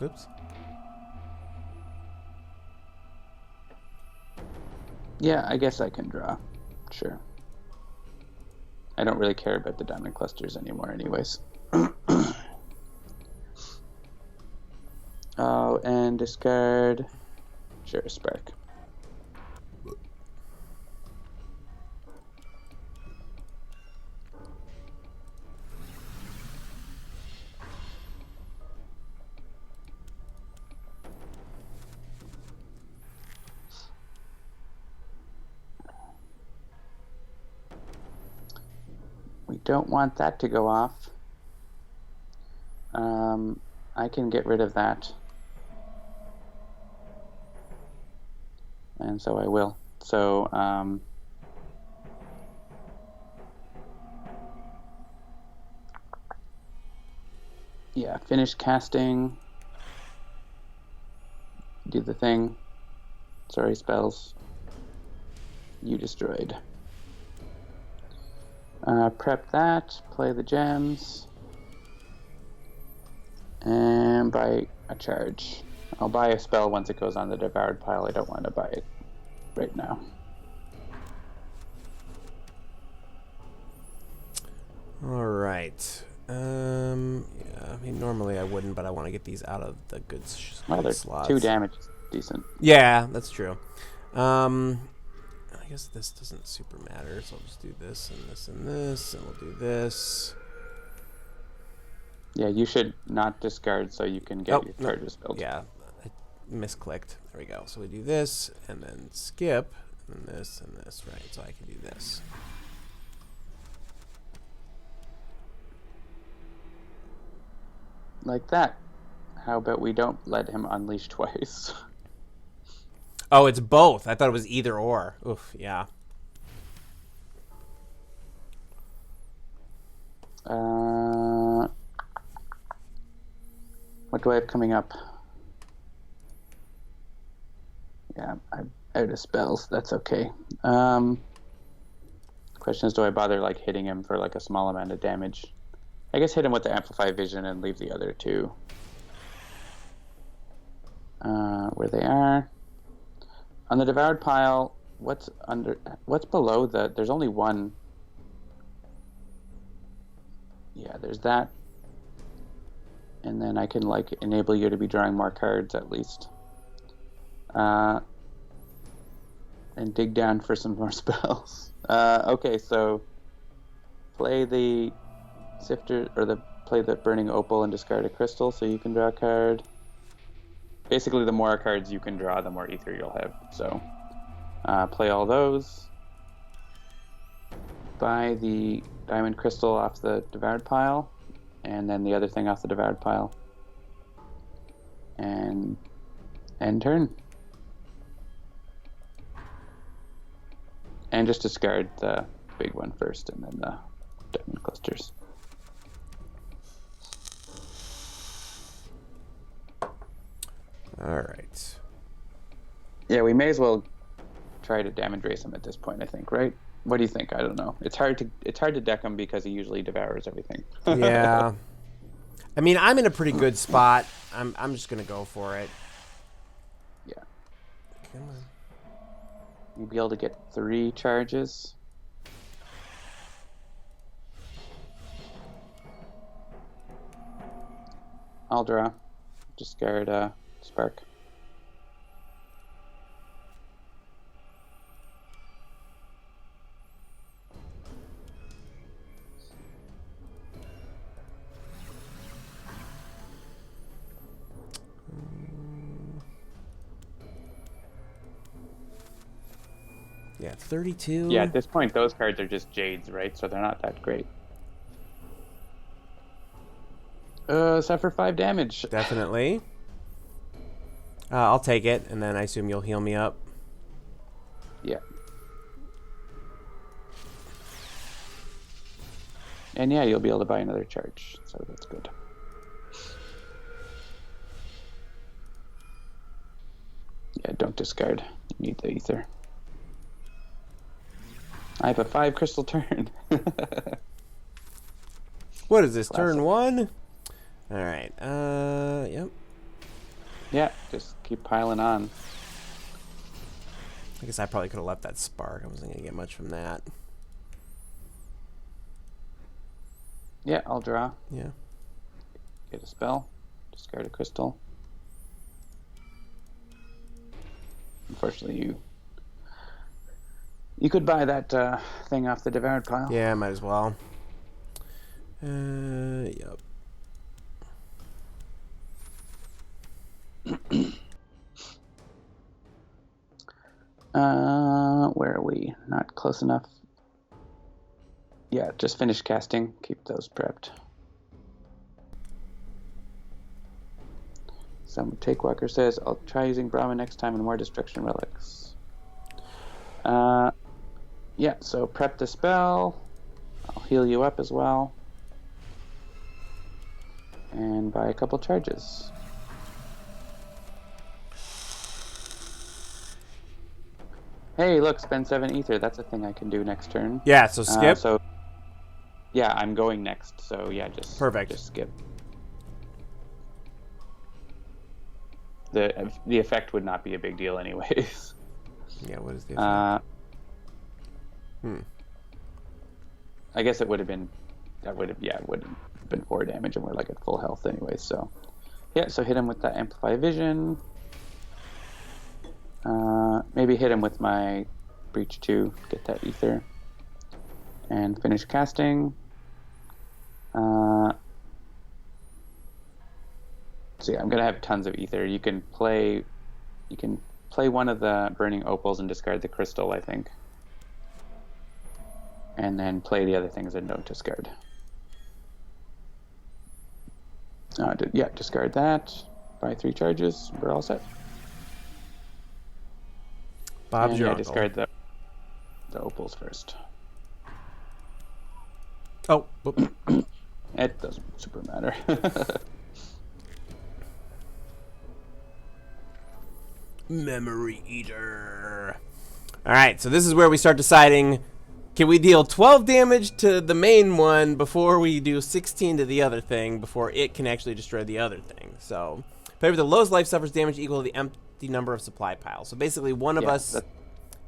Oops. Yeah, I guess I can draw. Sure. I don't really care about the diamond clusters anymore anyways. Oh, and discard... Sure, Spark. We don't want that to go off. I can get rid of that. And so I will. So, yeah, finish casting. Do the thing. Sorry, spells. You destroyed. Prep that, play the gems, and buy a charge. I'll buy a spell once it goes on the devoured pile. I don't want to buy it right now. All right. Yeah, I mean, normally I wouldn't, but I want to get these out of the good slots. 2 damage is decent. Yeah, that's true. I guess this doesn't super matter, so I'll just do this and this and this, and we'll do this. Yeah, you should not discard so you can get your charges built. Yeah, I misclicked. There we go. So we do this, and then skip, and this, right? So I can do this. Like that. How about we don't let him unleash twice? Oh, it's both. I thought it was either or. Oof, yeah. What do I have coming up? Yeah, I'm out of spells. That's okay. Question is, do I bother like hitting him for like a small amount of damage? I guess hit him with the Amplify Vision and leave the other 2 where they are. On the devoured pile, what's below the? There's only one. Yeah, there's that. And then I can like enable you to be drawing more cards at least. And dig down for some more spells. Okay, so play the Sifter or play the Burning Opal and discard a crystal so you can draw a card. Basically, the more cards you can draw, the more ether you'll have. So, play all those. Buy the diamond crystal off the devoured pile, and then the other thing off the devoured pile. And end turn. And just discard the big one first, and then the diamond clusters. All right. Yeah, we may as well try to damage race him at this point, I think, right? What do you think? I don't know. It's hard to deck him because he usually devours everything. Yeah. I mean, I'm in a pretty good spot. I'm just gonna go for it. Yeah. Come on. You'll be able to get 3 charges. I'll draw. Discard Spark. Yeah, 32. Yeah, at this point, those cards are just Jades, right? So they're not that great. Suffer 5 damage. Definitely. I'll take it, and then I assume you'll heal me up. Yeah. And yeah, you'll be able to buy another charge, so that's good. Yeah, don't discard. You need the ether. I have a 5 crystal turn. What is this, Classic. turn 1? All right. Yep. Yeah, just keep piling on. I guess I probably could have left that spark. I wasn't going to get much from that. Yeah, I'll draw. Yeah. Get a spell. Discard a crystal. Unfortunately, you could buy that thing off the devoured pile. Yeah, might as well. Yep. Where are we? Not close enough. Yeah, just finish casting. Keep those prepped. Some Takewalker says, I'll try using Brama next time and more Destruction Relics. Yeah, so prep the spell. I'll heal you up as well. And buy a couple charges. Hey, look, spend 7 ether. That's a thing I can do next turn. Yeah, so skip. So, Yeah, I'm going next, so yeah, just Perfect. Just skip. The effect would not be a big deal anyways. Yeah, what is the effect? I guess it would have been, it would have been 4 damage, and we're like at full health anyway. So yeah, so hit him with that Amplify Vision. Maybe hit him with my Breach 2, get that ether, and finish casting. So yeah, I'm gonna have tons of ether. You can play one of the Burning Opals and discard the crystal, I think, and then play the other things and don't discard. Discard that. Buy 3 charges. We're all set. Bob's your uncle. Discard the opals first. Oh, whoop. It doesn't super matter. Memory Eater. All right, so this is where we start deciding, can we deal 12 damage to the main one before we do 16 to the other thing, before it can actually destroy the other thing. So, player with the lowest life suffers damage equal to the empty number of supply piles. So basically one of us...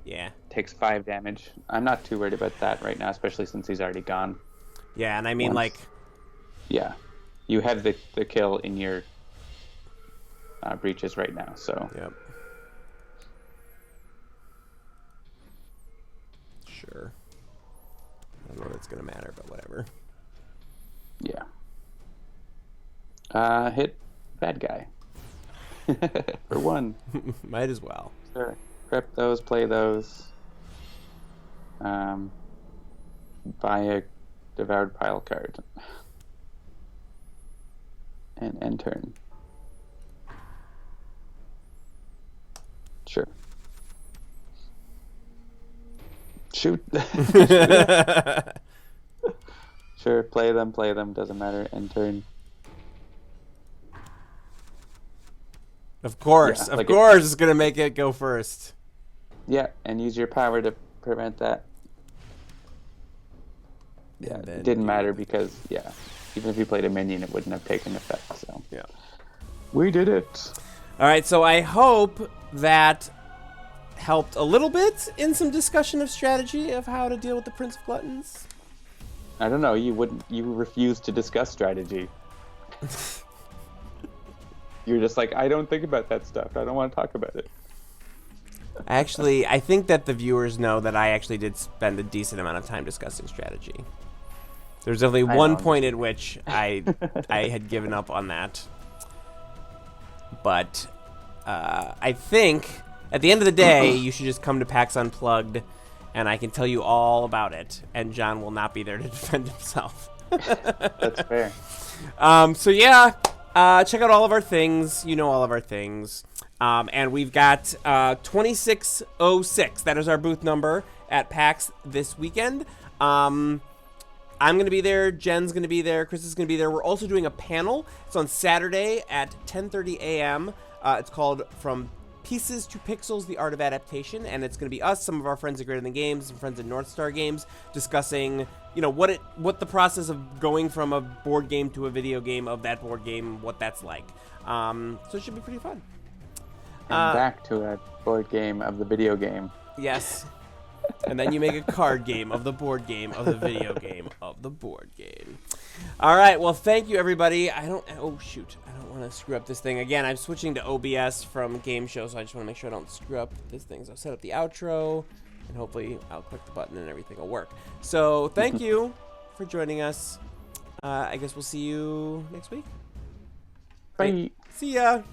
Yeah. Takes 5 damage. I'm not too worried about that right now, especially since he's already gone. Yeah, and I mean, Yeah. You have the kill in your breaches right now, so... Yep. Sure. I don't know if it's going to matter, but whatever. Yeah. Hit bad guy. For 1. Might as well. Sure. Prep those, play those. Buy a Devoured Pile card. And end turn. Sure. Shoot. Sure, play them, doesn't matter. End turn. Of course, Yeah, it's going to make it go first. Yeah, and use your power to prevent that. Yeah, it didn't matter because, even if you played a minion, it wouldn't have taken effect, so. Yeah. We did it. All right, so I hope that helped a little bit in some discussion of strategy of how to deal with the Prince of Gluttons. I don't know, you refused to discuss strategy. You're just like, I don't think about that stuff. I don't want to talk about it. Actually, I think that the viewers know that I actually did spend a decent amount of time discussing strategy. There's only one point at which I had given up on that. But I think at the end of the day, you should just come to PAX Unplugged, and I can tell you all about it. And John will not be there to defend himself. That's fair. So yeah, check out all of our things. You know all of our things. And we've got 2606. That is our booth number at PAX this weekend. I'm going to be there. Jen's going to be there. Chris is going to be there. We're also doing a panel. It's on Saturday at 10:30 a.m. It's called From Pieces to Pixels, The Art of Adaptation. And it's going to be us, some of our friends at Greater Than Games, some friends at North Star Games, discussing, what the process of going from a board game to a video game of that board game, what that's like. So it should be pretty fun. And back to a board game of the video game. Yes. And then you make a card game of the board game of the video game of the board game. All right. Well, thank you, everybody. Oh, shoot. I don't want to screw up this thing. Again, I'm switching to OBS from Game Show, so I just want to make sure I don't screw up this thing. So I'll set up the outro, and hopefully I'll click the button and everything will work. So thank you for joining us. I guess we'll see you next week. Bye. See ya.